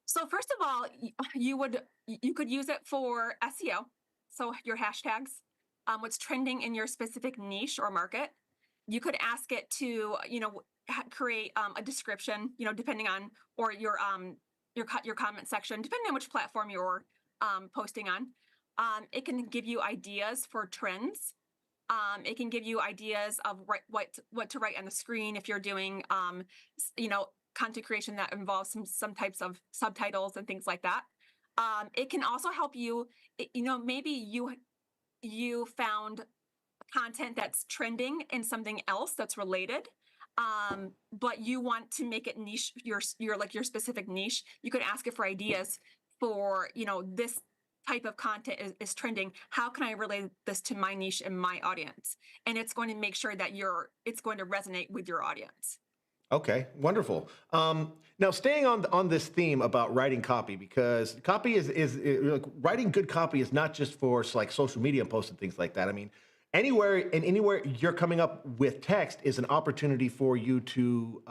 So first of all, you could use it for SEO, so your hashtags, what's trending in your specific niche or market. You could ask it to create a description, depending on or your comment section, depending on which platform you're posting on. It can give you ideas for trends. It can give you ideas of what to write on the screen if you're doing content creation that involves some types of subtitles and things like that. It can also help you. Maybe you found content that's trending in something else that's related, but you want to make it niche your specific niche. You could ask it for ideas for this type of content is trending. How can I relate this to my niche and my audience? And it's going to make sure that it's going to resonate with your audience. Okay, wonderful. Now, staying on this theme about writing copy, because copy like, writing good copy is not just for like social media posts and things like that. I mean, anywhere you're coming up with text is an opportunity for you to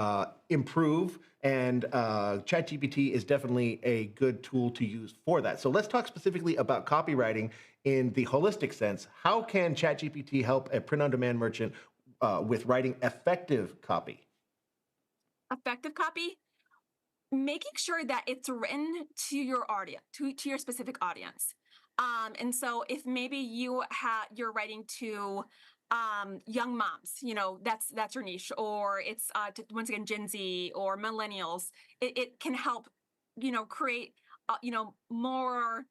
improve, and ChatGPT is definitely a good tool to use for that. So let's talk specifically about copywriting in the holistic sense. How can ChatGPT help a print-on-demand merchant with writing effective copy? Effective copy, making sure that it's written to your audience, to your specific audience. And so if maybe you're writing to young moms, that's your niche, or it's once again Gen Z or millennials, it can help, create more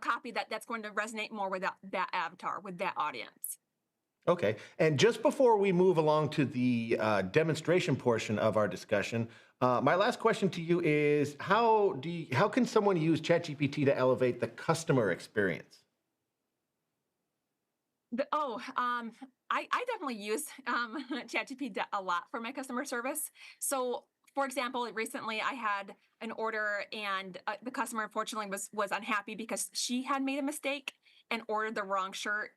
copy that's going to resonate more with that avatar, with that audience. Okay. And just before we move along to the demonstration portion of our discussion, my last question to you is how can someone use ChatGPT to elevate the customer experience? I definitely use ChatGPT a lot for my customer service. So, for example, recently I had an order, and the customer unfortunately was unhappy because she had made a mistake and ordered the wrong shirt.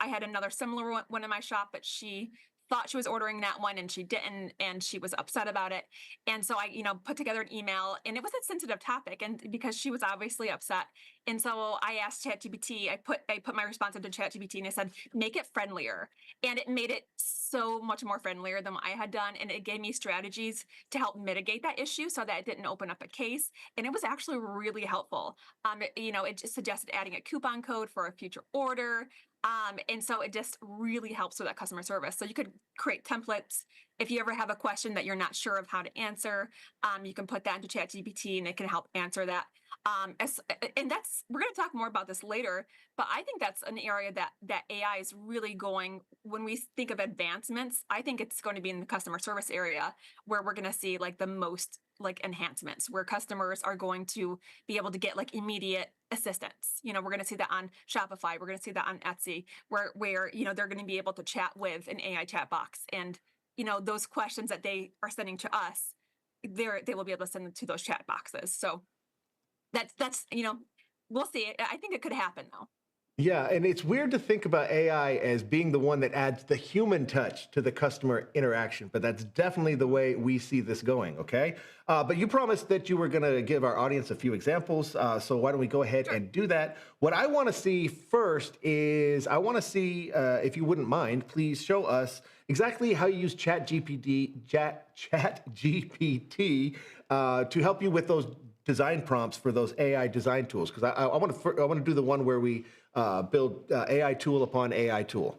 I had another similar one in my shop, but she thought she was ordering that one and she didn't, and she was upset about it. And so I, put together an email, and it was a sensitive topic, and because she was obviously upset, and so I asked ChatGPT, I put my response into ChatGPT and I said, make it friendlier. And it made it so much more friendlier than what I had done. And it gave me strategies to help mitigate that issue so that it didn't open up a case. And it was actually really helpful. It just suggested adding a coupon code for a future order. And so it just really helps with that customer service. So you could create templates. If you ever have a question that you're not sure of how to answer, you can put that into ChatGPT and it can help answer that. And we're going to talk more about this later, but I think that's an area that AI is really going. When we think of advancements, I think it's going to be in the customer service area where we're going to see like the most like enhancements, where customers are going to be able to get like immediate assistance. We're going to see that on Shopify, we're going to see that on Etsy, where they're going to be able to chat with an AI chat box, and those questions that they are sending to us, they will be able to send them to those chat boxes. So that's we'll see. I think it could happen though. Yeah, and it's weird to think about AI as being the one that adds the human touch to the customer interaction, but that's definitely the way we see this going, okay? But you promised that you were going to give our audience a few examples, so why don't we go ahead Sure. and do that? What I want to see first is I want to see, if you wouldn't mind, please show us exactly how you use ChatGPT to help you with those design prompts for those AI design tools, because I want to do the one where we build AI tool upon AI tool.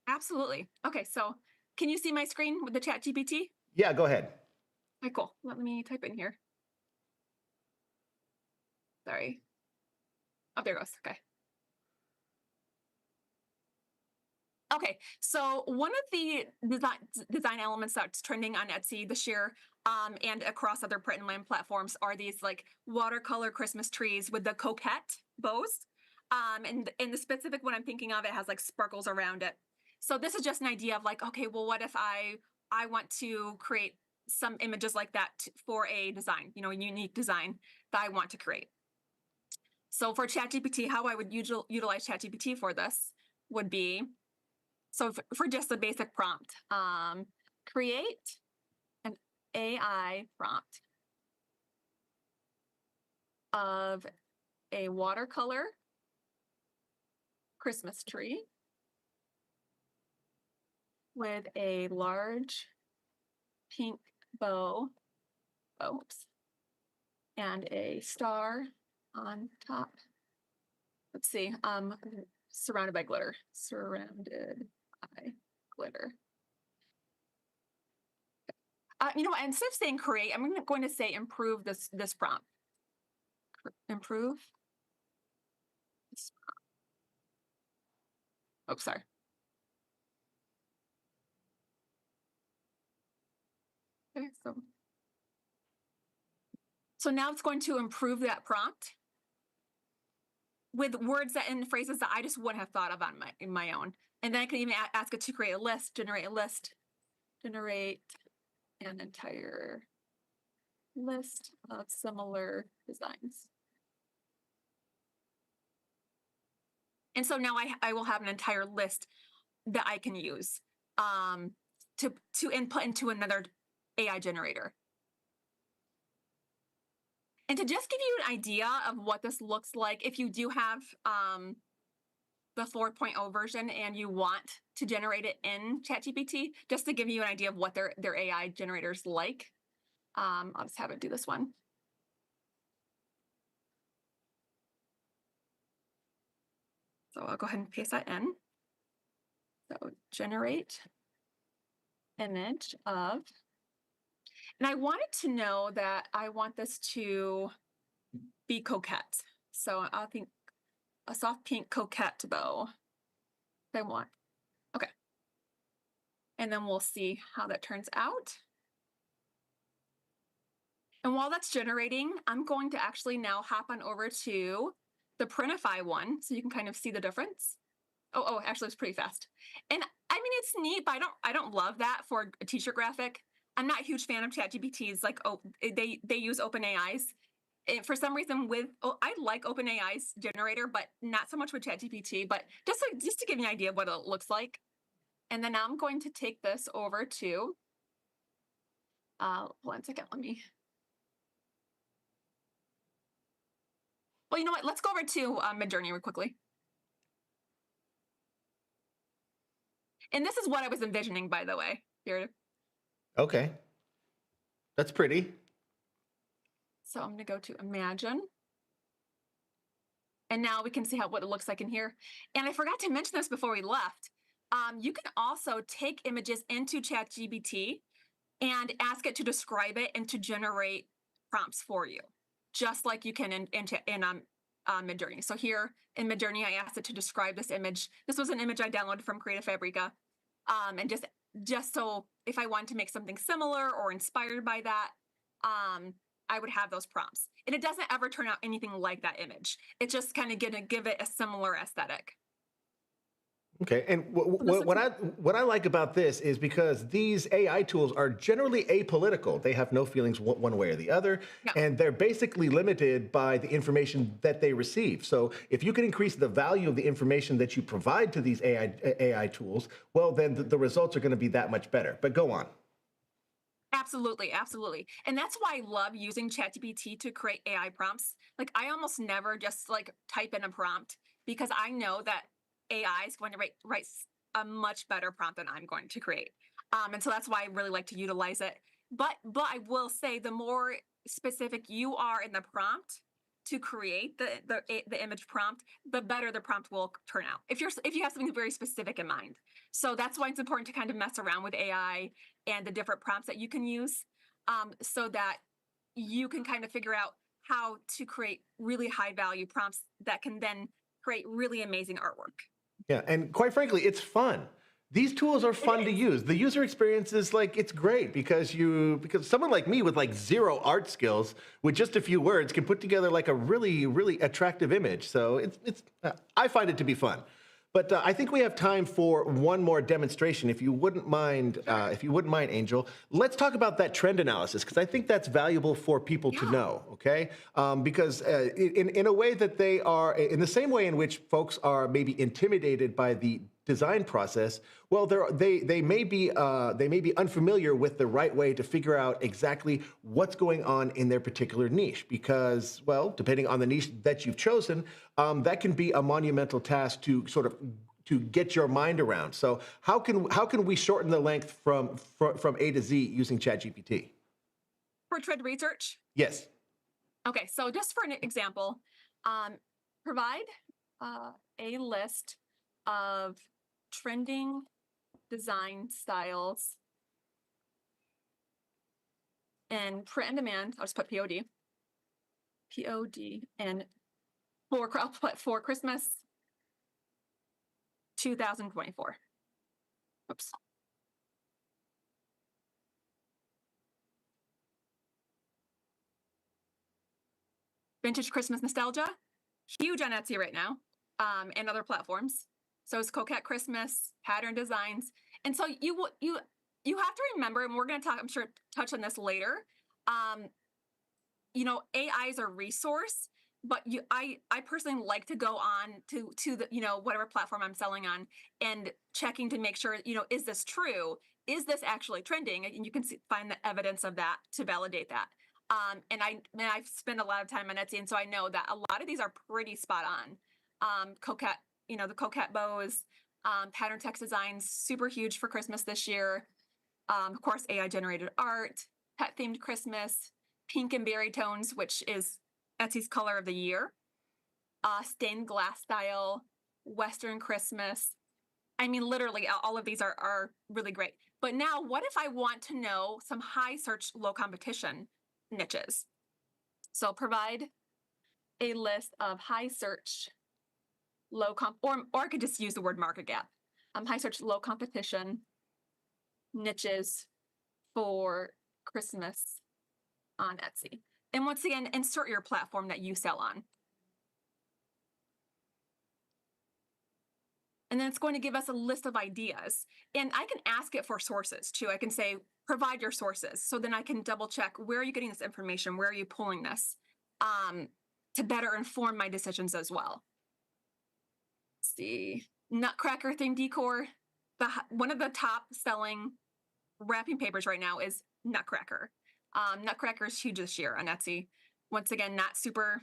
Absolutely. Okay, so can you see my screen with the chat GPT? Yeah, go ahead. Okay, cool. Let me type in here. Sorry. Oh, there it goes. Okay. Okay, so one of the design elements that's trending on Etsy this year, and across other print and land platforms, are these like watercolor Christmas trees with the coquette bows. And the specific one I'm thinking of, it has like sparkles around it. So this is just an idea of like, okay, well, what if I want to create some images like that for a design, a unique design that I want to create. So for ChatGPT, how I would utilize ChatGPT for this would be, so for just the basic prompt, create an AI prompt of a watercolor Christmas tree with a large pink bow, oops, and a star on top. Let's see, surrounded by glitter, surrounded by glitter. Instead of saying create, I'm going to say improve this prompt. Improve this. Oh, sorry. Okay, so now it's going to improve that prompt with words and phrases that I just wouldn't have thought of in my own. And then I can even ask it to create a list, generate a list, generate an entire list of similar designs. And so now I will have an entire list that I can use to input into another AI generator. And to just give you an idea of what this looks like, if you do have the 4.0 version and you want to generate it in ChatGPT, just to give you an idea of what their AI generator's like, I'll just have it do this one. So I'll go ahead and paste that in. So generate image of, and I wanted to know that I want this to be coquette. So I think a soft pink coquette bow. I want, okay. And then we'll see how that turns out. And while that's generating, I'm going to actually now hop on over to the Printify one so you can kind of see the difference. Oh, actually it's pretty fast. And I mean, it's neat, but I don't love that for a t-shirt graphic. I'm not a huge fan of ChatGPT's, like, oh, they use OpenAI's. And for some reason I like OpenAI's generator, but not so much with ChatGPT, but just to give you an idea of what it looks like. And then now I'm going to take this over to, one second, well, you know what? Let's go over to Midjourney real quickly. And this is what I was envisioning, by the way. Here. Okay. That's pretty. So I'm going to go to Imagine. And now we can see what it looks like in here. And I forgot to mention this before we left. You can also take images into ChatGPT and ask it to describe it and to generate prompts for you, just like you can in Midjourney. So here in Midjourney, I asked it to describe this image. This was an image I downloaded from Creative Fabrica. And just so if I wanted to make something similar or inspired by that, I would have those prompts. And it doesn't ever turn out anything like that image. It's just kind of going to give it a similar aesthetic. Okay, and what I like about this is because these AI tools are generally apolitical. They have no feelings one way or the other, Yeah. and they're basically limited by the information that they receive. So if you can increase the value of the information that you provide to these AI tools, well, then the results are going to be that much better. But go on. Absolutely, absolutely. And that's why I love using ChatGPT to create AI prompts. Like, I almost never just like type in a prompt because I know that AI is going to write a much better prompt than I'm going to create. And so that's why I really like to utilize it. But I will say, the more specific you are in the prompt to create the image prompt, the better the prompt will turn out. If you have something very specific in mind. So that's why it's important to kind of mess around with AI and the different prompts that you can use, so that you can kind of figure out how to create really high value prompts that can then create really amazing artwork. Yeah, and quite frankly, it's fun. These tools are fun to use. The user experience is like, it's great because someone like me with like zero art skills, with just a few words, can put together like a really, really attractive image. So I find it to be fun. But I think we have time for one more demonstration. If you wouldn't mind, Angel, let's talk about that trend analysis, because I think that's valuable for people to know. Okay, because in a way that they are, in the same way in which folks are maybe intimidated by the design process, well, they may be unfamiliar with the right way to figure out exactly what's going on in their particular niche, because, well, depending on the niche that you've chosen, that can be a monumental task to get your mind around. So how can we shorten the length from A to Z using ChatGPT? For trend research? Yes. Okay, so just for an example, provide a list of trending design styles and print on demand. I'll just put POD, and I'll put for Christmas 2024. Oops. Vintage Christmas nostalgia, huge on Etsy right now, and other platforms. So it's Coquette Christmas, pattern designs. And so you have to remember, and we're going to talk, I'm sure, touch on this later. Um, AI is a resource, but I personally like to go on to the, whatever platform I'm selling on, and checking to make sure, is this true? Is this actually trending? And you can find the evidence of that to validate that. I've spent a lot of time on Etsy, and so I know that a lot of these are pretty spot on. Coquette, the coquette bows, pattern text designs, super huge for Christmas this year. Of course, AI generated art, pet themed Christmas, pink and berry tones, which is Etsy's color of the year, stained glass style, Western Christmas. I mean, literally, all of these are really great. But now, what if I want to know some high search, low competition niches? So provide a list of high search, low comp, or I could just use the word market gap. High search, low competition niches for Christmas on Etsy. And once again, insert your platform that you sell on. And then it's going to give us a list of ideas. And I can ask it for sources too. I can say, provide your sources. So then I can double check, where are you getting this information? Where are you pulling this? To better inform my decisions as well. Let's see, Nutcracker themed decor. One of the top selling wrapping papers right now is Nutcracker. Nutcracker is huge this year on Etsy. Once again, not super,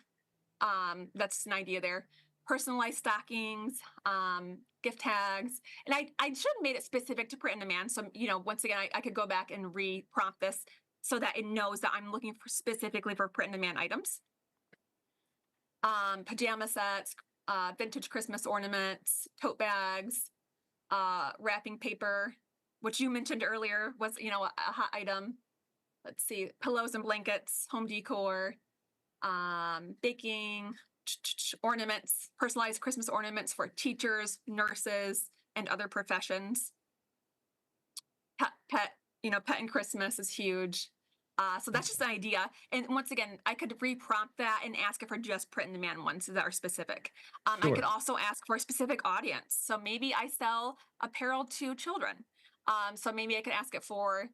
that's an idea there. Personalized stockings, gift tags. And I should have made it specific to print on demand. So, once again, I could go back and re-prompt this so that it knows that I'm looking for specifically for print on demand items. Pajama sets, vintage Christmas ornaments, tote bags, wrapping paper, which you mentioned earlier was, a hot item. Let's see, pillows and blankets, home decor, baking, ornaments, personalized Christmas ornaments for teachers, nurses, and other professions. Pet and Christmas is huge. So that's just an idea. And once again, I could re-prompt that and ask it for just print on demand ones that are specific. I could also ask for a specific audience. So maybe I sell apparel to children. So maybe I could ask it for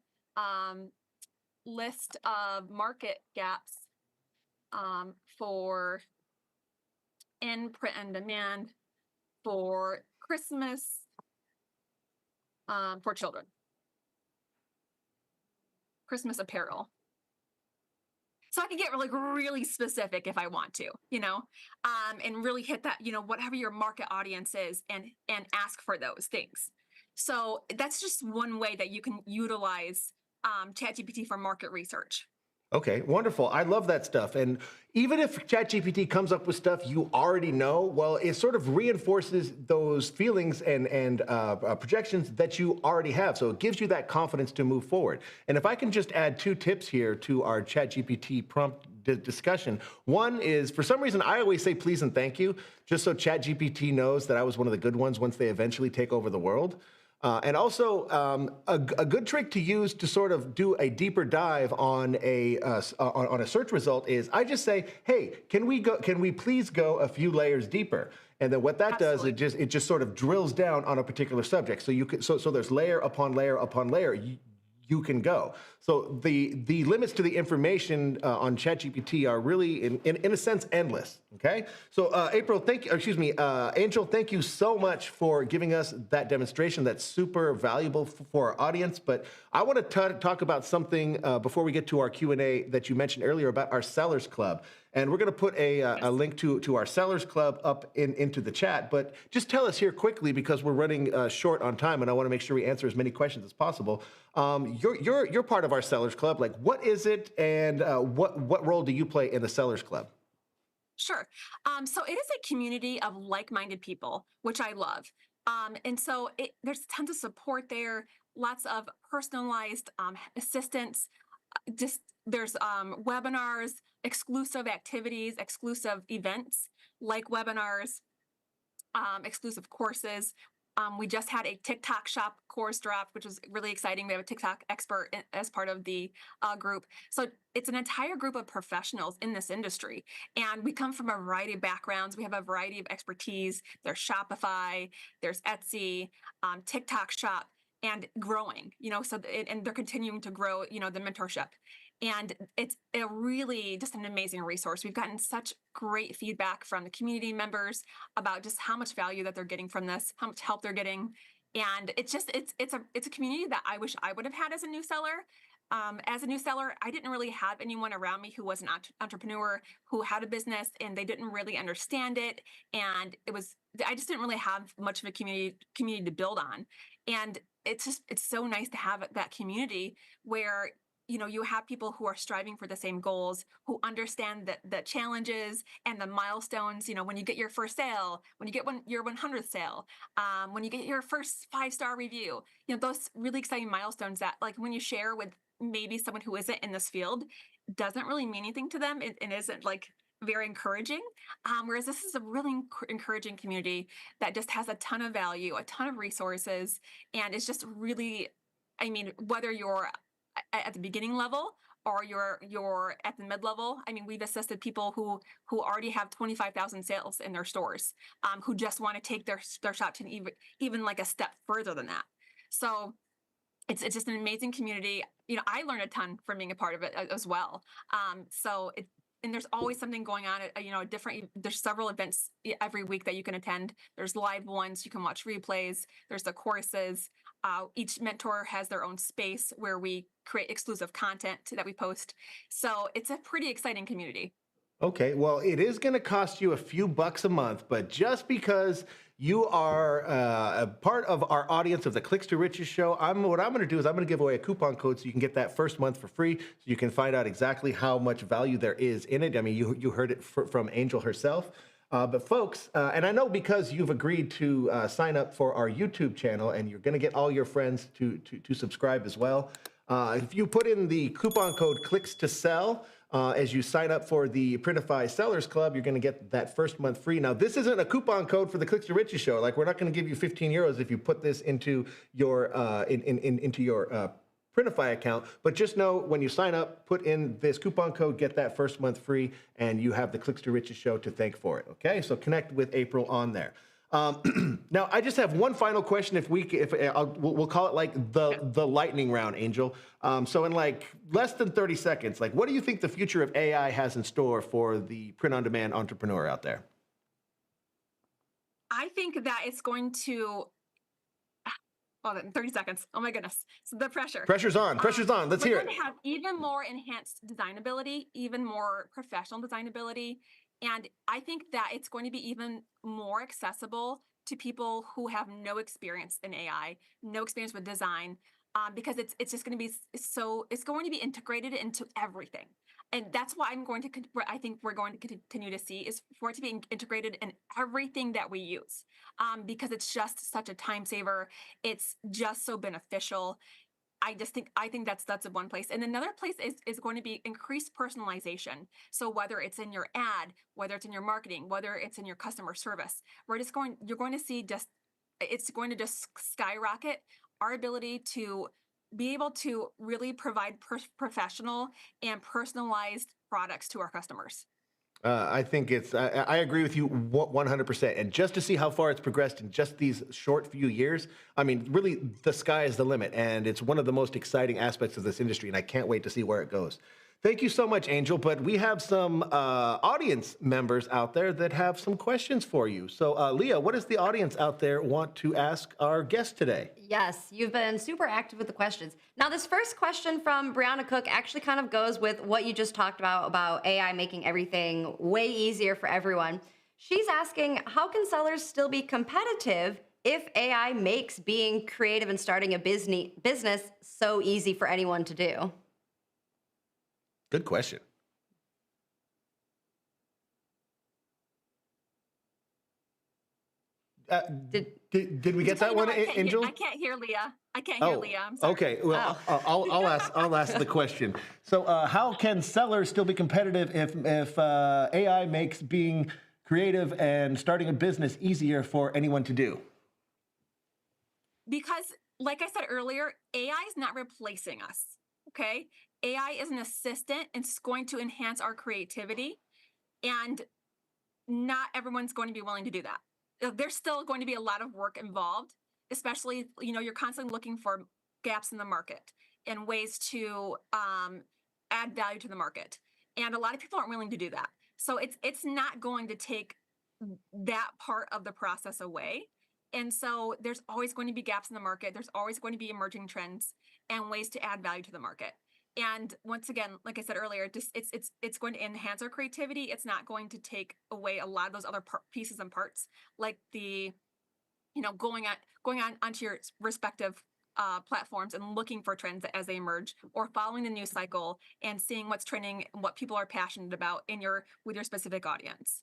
list of market gaps for in print on demand for Christmas for children. Christmas apparel. So I can get really specific if I want to, and really hit that, whatever your market audience is, and ask for those things. So that's just one way that you can utilize ChatGPT for market research. Okay, wonderful. I love that stuff. And even if ChatGPT comes up with stuff you already know, well, it sort of reinforces those feelings and projections that you already have. So it gives you that confidence to move forward. And if I can just add 2 tips here to our ChatGPT prompt discussion. One is, for some reason, I always say please and thank you, just so ChatGPT knows that I was one of the good ones once they eventually take over the world. And also, a good trick to use to sort of do a deeper dive on a search result is I just say, "Hey, can we please go a few layers deeper?" And then what that does, it just sort of drills down on a particular subject. So there's layer upon layer upon layer. You can go. So the limits to the information on ChatGPT are really, in a sense, endless. Okay. So Angel, thank you so much for giving us that demonstration. That's super valuable for our audience. But I want to talk about something before we get to our Q&A that you mentioned earlier about our Sellers Club. And we're going to put a link to our Sellers Club up into the chat. But just tell us here quickly, because we're running short on time, and I want to make sure we answer as many questions as possible. You're part of our Sellers Club. Like, what is it, and what role do you play in the Sellers Club? Sure. So it is a community of like-minded people, which I love. And so there's tons of support there, lots of personalized assistance. There's webinars, exclusive activities, exclusive events like webinars, exclusive courses. We just had a TikTok shop course drop, which was really exciting. We have a TikTok expert as part of the group. So it's an entire group of professionals in this industry. And we come from a variety of backgrounds. We have a variety of expertise. There's Shopify, there's Etsy, TikTok shop. and growing, and they're continuing to grow, the mentorship. And it's a really just an amazing resource. We've gotten such great feedback from the community members about just how much value that they're getting from this, how much help they're getting. And it's a community that I wish I would have had as a new seller. As a new seller, I didn't really have anyone around me who was an entrepreneur who had a business, and they didn't really understand it. And I just didn't really have much of a community to build on. And it's so nice to have that community where you have people who are striving for the same goals, who understand the challenges and the milestones. When you get your first sale, when you get your 100th sale, when you get your first 5-star review, those really exciting milestones that, like, when you share with maybe someone who isn't in this field, doesn't really mean anything to them. It isn't like very encouraging. Whereas this is a really encouraging community that just has a ton of value, a ton of resources, and it's just really, I mean, whether you're at the beginning level or you're at the mid level. I mean, we've assisted people who already have 25,000 sales in their stores, who just want to take their shop to even like a step further than that. So it's just an amazing community. I learned a ton from being a part of it as well. And there's always something going on there's several events every week that you can attend. There's live ones, you can watch replays, there's the courses. Each mentor has their own space where we create exclusive content that we post. So it's a pretty exciting community. Okay, well, it is going to cost you a few bucks a month, but just because you are a part of our audience of the Clicks to Riches show, what I'm going to do is I'm going to give away a coupon code so you can get that first month for free, so you can find out exactly how much value there is in it. I mean, you heard it from Angel herself. But folks, and I know because you've agreed to sign up for our YouTube channel, and you're going to get all your friends to subscribe as well. If you put in the coupon code Clicks to Sell, as you sign up for the Printify Sellers Club, you're going to get that first month free. Now, this isn't a coupon code for the Clicks to Riches show. Like, we're not going to give you 15 euros if you put this into your into your Printify account. But just know, when you sign up, put in this coupon code, get that first month free, and you have the Clicks to Riches show to thank for it. Okay, so connect with April on there. Now, I just have one final question. We'll call it like the lightning round, Angel. So in like less than 30 seconds, like, what do you think the future of AI has in store for the print-on-demand entrepreneur out there? I think that it's going to. Oh, 30 seconds. Oh my goodness. So the pressure. Pressure's on. Pressure's on. Let's hear it. We're going to have even more enhanced designability, even more professional designability. And I think that it's going to be even more accessible to people who have no experience in AI, no experience with design, because it's just going to be it's going to be integrated into everything. And that's why I think we're going to continue to see is for it to be integrated in everything that we use, because it's just such a time saver. It's just so beneficial. I think that's one place. And another place is going to be increased personalization. So whether it's in your ad, whether it's in your marketing, whether it's in your customer service, you're going to see it's going to just skyrocket our ability to be able to really provide professional and personalized products to our customers. I think I agree with you 100%. And just to see how far it's progressed in just these short few years, I mean, really, the sky is the limit. And it's one of the most exciting aspects of this industry. And I can't wait to see where it goes. Thank you so much, Angel. But we have some audience members out there that have some questions for you. So, Leah, what does the audience out there want to ask our guest today? Yes, you've been super active with the questions. Now, this first question from Brianna Cook actually kind of goes with what you just talked about AI making everything way easier for everyone. She's asking, how can sellers still be competitive if AI makes being creative and starting a business so easy for anyone to do? Good question. Did we get that one, Angel? I can't hear Leah. I can't hear Leah. I'm sorry. Okay. Well, I'll ask the question. So, how can sellers still be competitive if AI makes being creative and starting a business easier for anyone to do? Because, like I said earlier, AI is not replacing us. Okay. AI is an assistant and it's going to enhance our creativity, and not everyone's going to be willing to do that. There's still going to be a lot of work involved, especially, you're constantly looking for gaps in the market and ways to add value to the market. And a lot of people aren't willing to do that. So it's not going to take that part of the process away. And so there's always going to be gaps in the market. There's always going to be emerging trends and ways to add value to the market. And once again, like I said earlier, just it's going to enhance our creativity. It's not going to take away a lot of those other pieces and parts, like the going on onto your respective platforms and looking for trends as they emerge, or following the news cycle and seeing what's trending and what people are passionate about with your specific audience.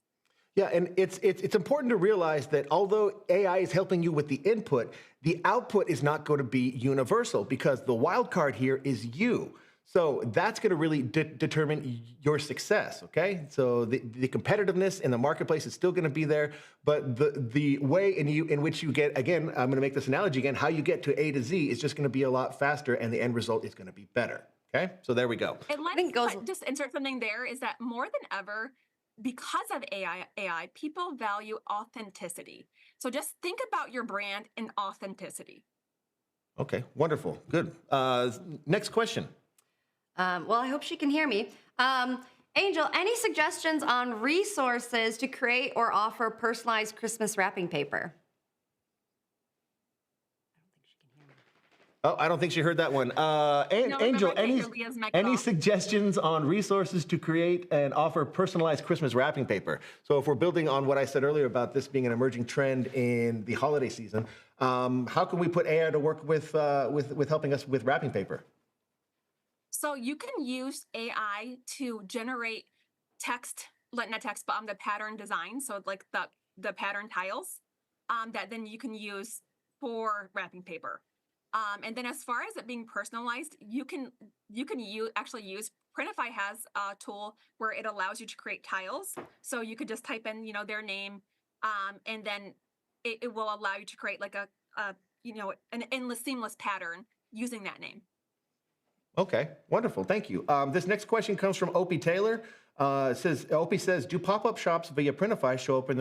Yeah, and it's important to realize that although AI is helping you with the input, the output is not going to be universal, because the wild card here is you. So that's going to really determine your success, okay? So the competitiveness in the marketplace is still going to be there, but the way in which you get, again, I'm going to make this analogy again, how you get to A to Z is just going to be a lot faster, and the end result is going to be better, okay? So there we go. And let's just insert something there, is that more than ever, because of AI, people value authenticity. So just think about your brand and authenticity. Okay, wonderful, good. Next question. Well, I hope she can hear me. Angel, any suggestions on resources to create or offer personalized Christmas wrapping paper? Oh, I don't think she heard that one. Angel, any suggestions on resources to create and offer personalized Christmas wrapping paper? So if we're building on what I said earlier about this being an emerging trend in the holiday season, how can we put AI to work with helping us with wrapping paper? So you can use AI to generate text, not text, but the pattern design. So like the pattern tiles that then you can use for wrapping paper. And then as far as it being personalized, you can actually use Printify has a tool where it allows you to create tiles. So you could just type in their name, and then it will allow you to create like an endless seamless pattern using that name. Okay, wonderful. Thank you. This next question comes from Opie Taylor. Opie says, do pop-up shops via Printify show up in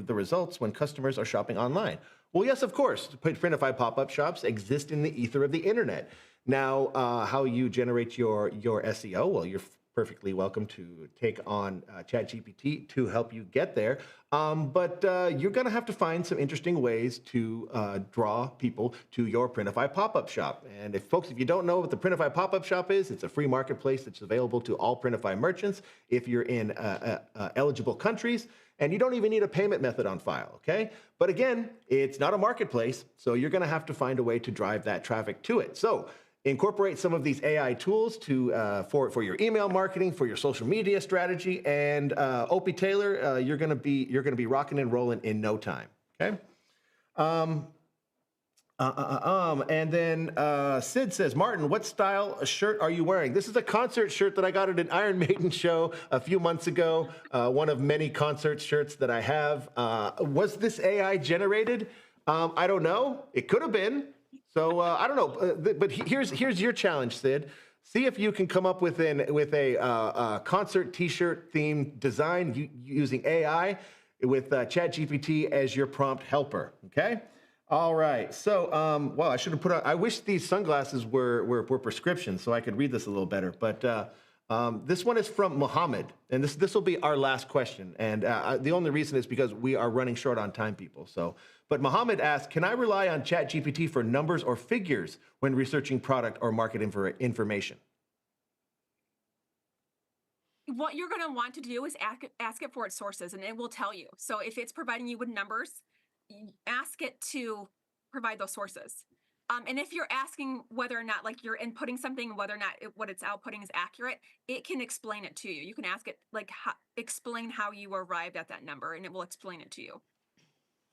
the results when customers are shopping online? Well, yes, of course. Printify pop-up shops exist in the ether of the internet. Now, how you generate your SEO? Well, you're perfectly welcome to take on ChatGPT to help you get there. But you're going to have to find some interesting ways to draw people to your Printify pop-up shop. And if you don't know what the Printify pop-up shop is, it's a free marketplace that's available to all Printify merchants if you're in eligible countries. And you don't even need a payment method on file, okay? But again, it's not a marketplace, so you're going to have to find a way to drive that traffic to it. So incorporate some of these AI tools for your email marketing, for your social media strategy, and Opie Taylor, you're going to be rocking and rolling in no time. Okay. And then Sid says, Martin, what style shirt are you wearing? This is a concert shirt that I got at an Iron Maiden show a few months ago. One of many concert shirts that I have. Was this AI generated? I don't know. It could have been. So I don't know, but here's your challenge, Sid. See if you can come up with a concert T-shirt themed design using AI with ChatGPT as your prompt helper. Okay. All right. So well, I should have put on. I wish these sunglasses were prescriptions so I could read this a little better. But this one is from Mohammed, and this will be our last question. And the only reason is because we are running short on time, people. So. But Mohammed asks, can I rely on ChatGPT for numbers or figures when researching product or market information? What you're going to want to do is ask it for its sources, and it will tell you. So if it's providing you with numbers, ask it to provide those sources. And if you're asking whether or not, like, you're inputting something, whether or not what it's outputting is accurate, it can explain it to you. You can ask it, like, explain how you arrived at that number, and it will explain it to you.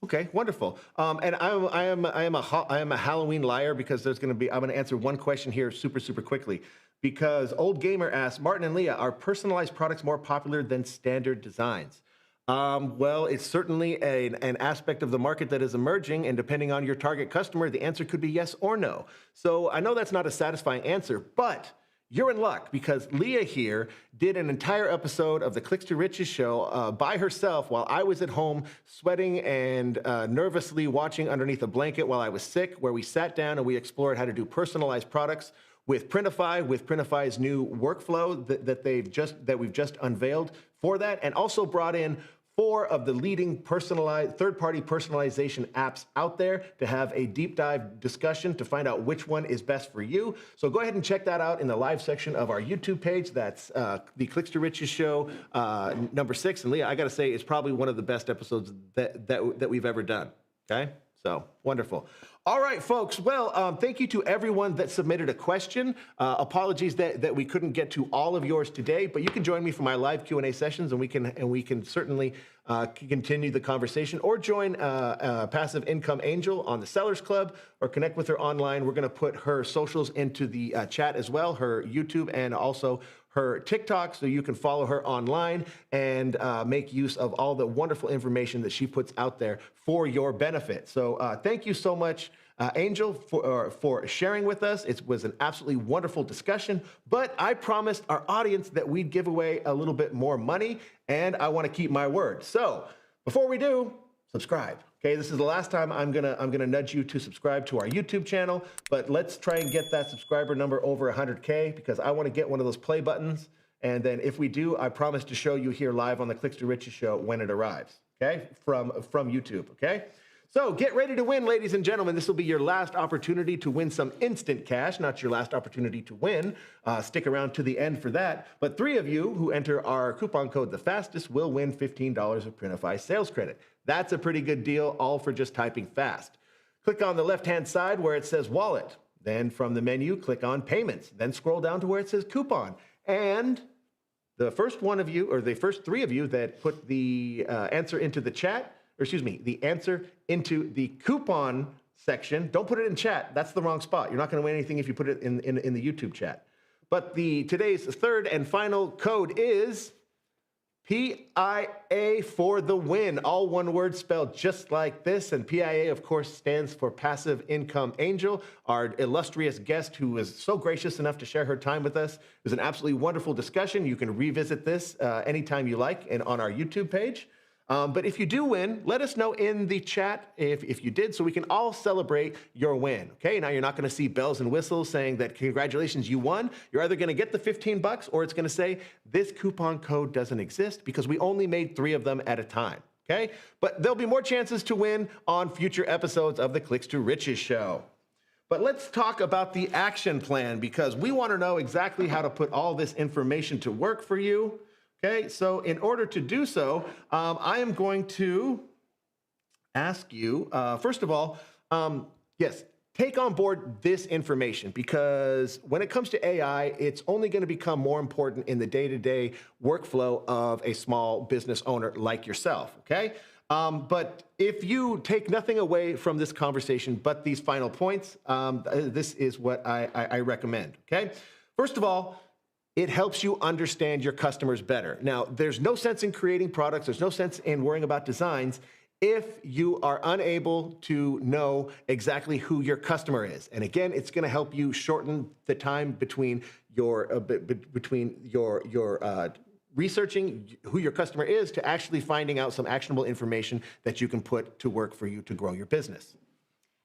Okay, wonderful. And I am a Halloween liar, because I'm going to answer one question here super quickly, because Old Gamer asks, Martin and Leah, are personalized products more popular than standard designs? Well, it's certainly an aspect of the market that is emerging, and depending on your target customer, the answer could be yes or no. So I know that's not a satisfying answer, but you're in luck because Leah here did an entire episode of the Clicks to Riches show by herself while I was at home sweating and nervously watching underneath a blanket while I was sick, where we sat down and we explored how to do personalized products with Printify, with Printify's new workflow that we've just unveiled for that, and also brought in 4 of the leading third-party personalization apps out there to have a deep dive discussion to find out which one is best for you. So go ahead and check that out in the live section of our YouTube page. That's the Clicks to Riches show number 6. And Leah, I got to say, it's probably one of the best episodes that we've ever done. Okay, so wonderful. All right, folks. Well, thank you to everyone that submitted a question. Apologies that we couldn't get to all of yours today, but you can join me for my live Q&A sessions, and we can certainly continue the conversation, or join Passive Income Angel on the Sellers Club, or connect with her online. We're going to put her socials into the chat as well, her YouTube and also her TikTok, so you can follow her online and make use of all the wonderful information that she puts out there for your benefit. So thank you so much, Angel, for sharing with us. It was an absolutely wonderful discussion, but I promised our audience that we'd give away a little bit more money, and I want to keep my word. So before we do, subscribe. Okay, this is the last time I'm gonna nudge you to subscribe to our YouTube channel, but let's try and get that subscriber number over 100K, because I want to get one of those play buttons. And then if we do, I promise to show you here live on the Clicks to Riches show when it arrives. Okay, from YouTube. Okay. So get ready to win, ladies and gentlemen. This will be your last opportunity to win some instant cash, not your last opportunity to win. Stick around to the end for that. But 3 of you who enter our coupon code, the fastest, will win $15 of Printify sales credit. That's a pretty good deal, all for just typing fast. Click on the left-hand side where it says wallet. Then from the menu, click on payments. Then scroll down to where it says coupon. And the first one of you, or the first 3 of you that put the answer into the chat, or excuse me, the answer into the coupon section. Don't put it in chat. That's the wrong spot. You're not going to win anything if you put it in the YouTube chat. But today's third and final code is PIA for the win. All one word spelled just like this. And PIA, of course, stands for Passive Income Angel, our illustrious guest who was so gracious enough to share her time with us. It was an absolutely wonderful discussion. You can revisit this anytime you like and on our YouTube page. But if you do win, let us know in the chat if you did, so we can all celebrate your win. Okay, now you're not going to see bells and whistles saying that congratulations, you won. You're either going to get the $15, or it's going to say this coupon code doesn't exist because we only made 3 of them at a time. Okay, but there'll be more chances to win on future episodes of the Clicks to Riches show. But let's talk about the action plan, because we want to know exactly how to put all this information to work for you. Okay, so in order to do so, I am going to ask you, first of all, yes, take on board this information, because when it comes to AI, it's only going to become more important in the day-to-day workflow of a small business owner like yourself, okay? But if you take nothing away from this conversation but these final points, this is what I recommend, okay? First of all, it helps you understand your customers better. Now, there's no sense in creating products, there's no sense in worrying about designs if you are unable to know exactly who your customer is. And again, it's going to help you shorten the time between your researching who your customer is to actually finding out some actionable information that you can put to work for you to grow your business.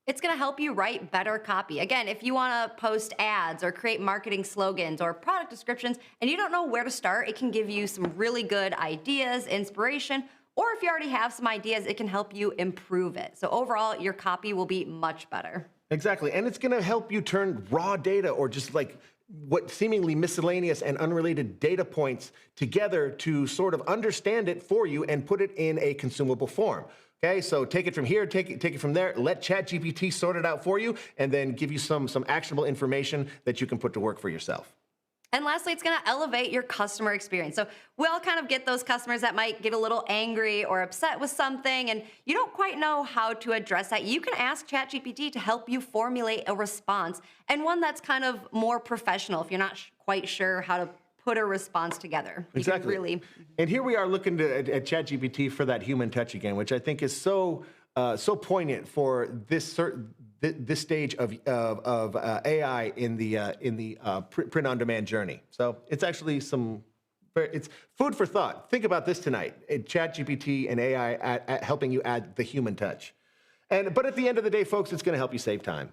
It's going to help you write better copy. Again, if you want to post ads or create marketing slogans or product descriptions and you don't know where to start, it can give you some really good ideas, inspiration, or if you already have some ideas, it can help you improve it. So overall, your copy will be much better. Exactly. And it's going to help you turn raw data, or just like what seemingly miscellaneous and unrelated data points together to sort of understand it for you and put it in a consumable form. Okay, so take it from here, take it from there, let ChatGPT sort it out for you, and then give you some actionable information that you can put to work for yourself. And lastly, it's going to elevate your customer experience. So we all kind of get those customers that might get a little angry or upset with something, and you don't quite know how to address that. You can ask ChatGPT to help you formulate a response, and one that's kind of more professional if you're not quite sure how to put a response together. Exactly. Really. And here we are looking at ChatGPT for that human touch again, which I think is so poignant for this this stage of AI in the print-on-demand journey. So it's actually it's food for thought. Think about this tonight: ChatGPT and AI at helping you add the human touch. But at the end of the day, folks, it's going to help you save time.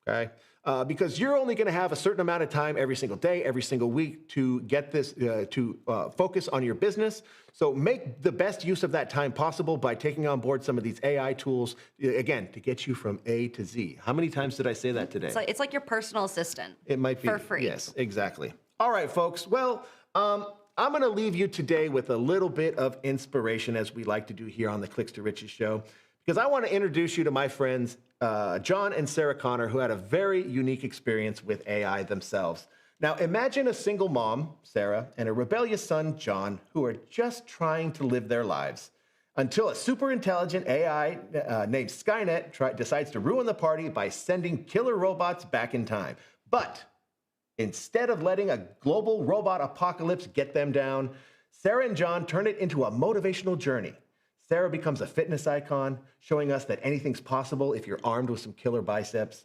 Okay. Because you're only going to have a certain amount of time every single day, every single week to get this, to focus on your business. So make the best use of that time possible by taking on board some of these AI tools, again, to get you from A to Z. How many times did I say that today? It's like your personal assistant. It might be. For free. Yes, exactly. All right, folks. Well, I'm going to leave you today with a little bit of inspiration, as we like to do here on the Clicks to Riches show, because I want to introduce you to my friends, John and Sarah Connor, who had a very unique experience with AI themselves. Now, imagine a single mom, Sarah, and a rebellious son, John, who are just trying to live their lives until a super intelligent AI named Skynet decides to ruin the party by sending killer robots back in time. But instead of letting a global robot apocalypse get them down, Sarah and John turn it into a motivational journey. Sarah becomes a fitness icon, showing us that anything's possible if you're armed with some killer biceps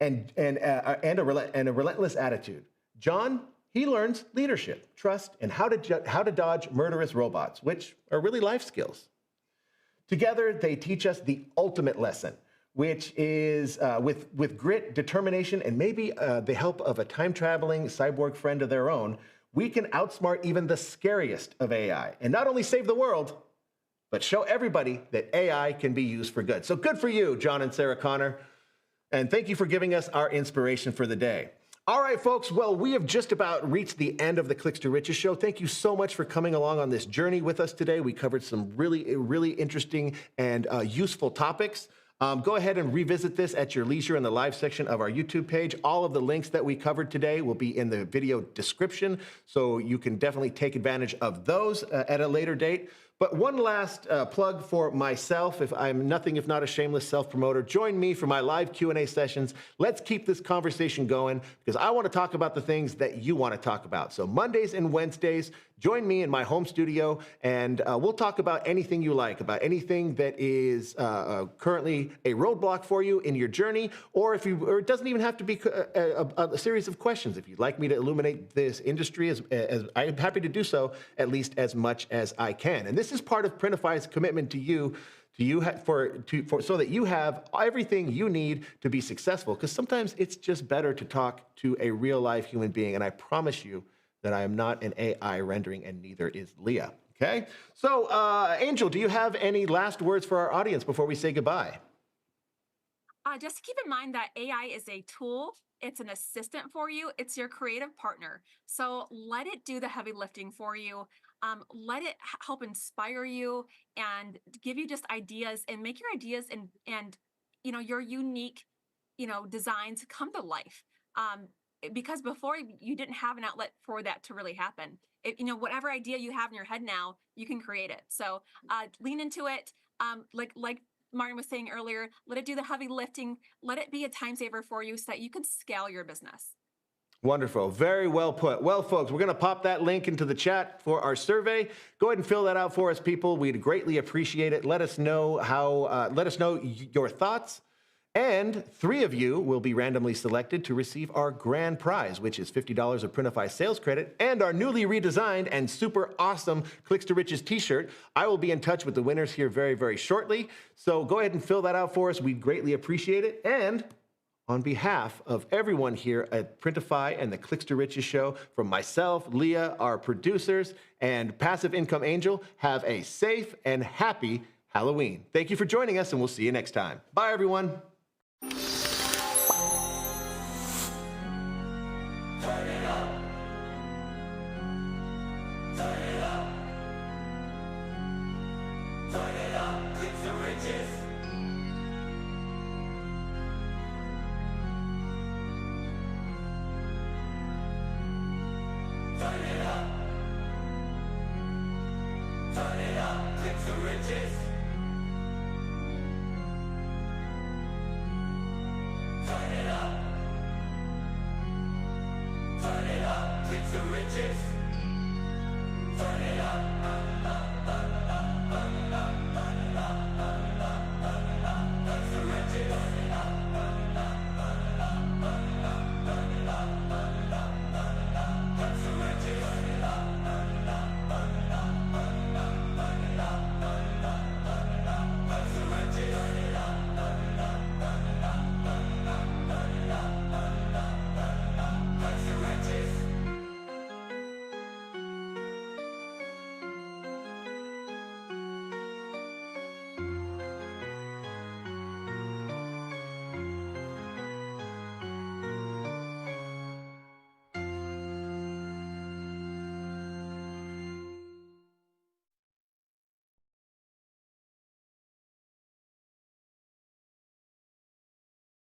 and a relentless attitude. John, he learns leadership, trust, and how to dodge murderous robots, which are really life skills. Together, they teach us the ultimate lesson, which is with grit, determination, and maybe the help of a time-traveling cyborg friend of their own, we can outsmart even the scariest of AI and not only save the world, but show everybody that AI can be used for good. So good for you, John and Sarah Connor. And thank you for giving us our inspiration for the day. All right, folks. Well, we have just about reached the end of the Clicks to Riches show. Thank you so much for coming along on this journey with us today. We covered some really interesting and useful topics. Go ahead and revisit this at your leisure in the live section of our YouTube page. All of the links that we covered today will be in the video description, so you can definitely take advantage of those at a later date. But one last plug for myself, if I'm nothing if not a shameless self-promoter, join me for my live Q&A sessions. Let's keep this conversation going, because I want to talk about the things that you want to talk about. So Mondays and Wednesdays, join me in my home studio, and we'll talk about anything you like, about anything that is currently a roadblock for you in your journey, or it doesn't even have to be a series of questions. If you'd like me to illuminate this industry, as I'm happy to do so, at least as much as I can. And this is part of Printify's commitment to you, so that you have everything you need to be successful. Because sometimes it's just better to talk to a real life human being, and I promise you that I am not an AI rendering, and neither is Leah. Okay? So, Angel, do you have any last words for our audience before we say goodbye? Just keep in mind that AI is a tool. It's an assistant for you. It's your creative partner. So let it do the heavy lifting for you. Let it help inspire you and give you just ideas, and make your ideas and your unique designs come to life. Because before, you didn't have an outlet for that to really happen. Whatever idea you have in your head now, you can create it. So lean into it. Like Martin was saying earlier, let it do the heavy lifting. Let it be a time saver for you so that you can scale your business. Wonderful. Very well put. Well, folks, we're going to pop that link into the chat for our survey. Go ahead and fill that out for us, people. We'd greatly appreciate it. Let us know your thoughts. And 3 of you will be randomly selected to receive our grand prize, which is $50 of Printify sales credit and our newly redesigned and super awesome Clicks to Riches t-shirt. I will be in touch with the winners here very shortly. So go ahead and fill that out for us. We'd greatly appreciate it. And on behalf of everyone here at Printify and the Clicks to Riches show, from myself, Leah, our producers, and Passive Income Angel, have a safe and happy Halloween. Thank you for joining us, and we'll see you next time. Bye, everyone.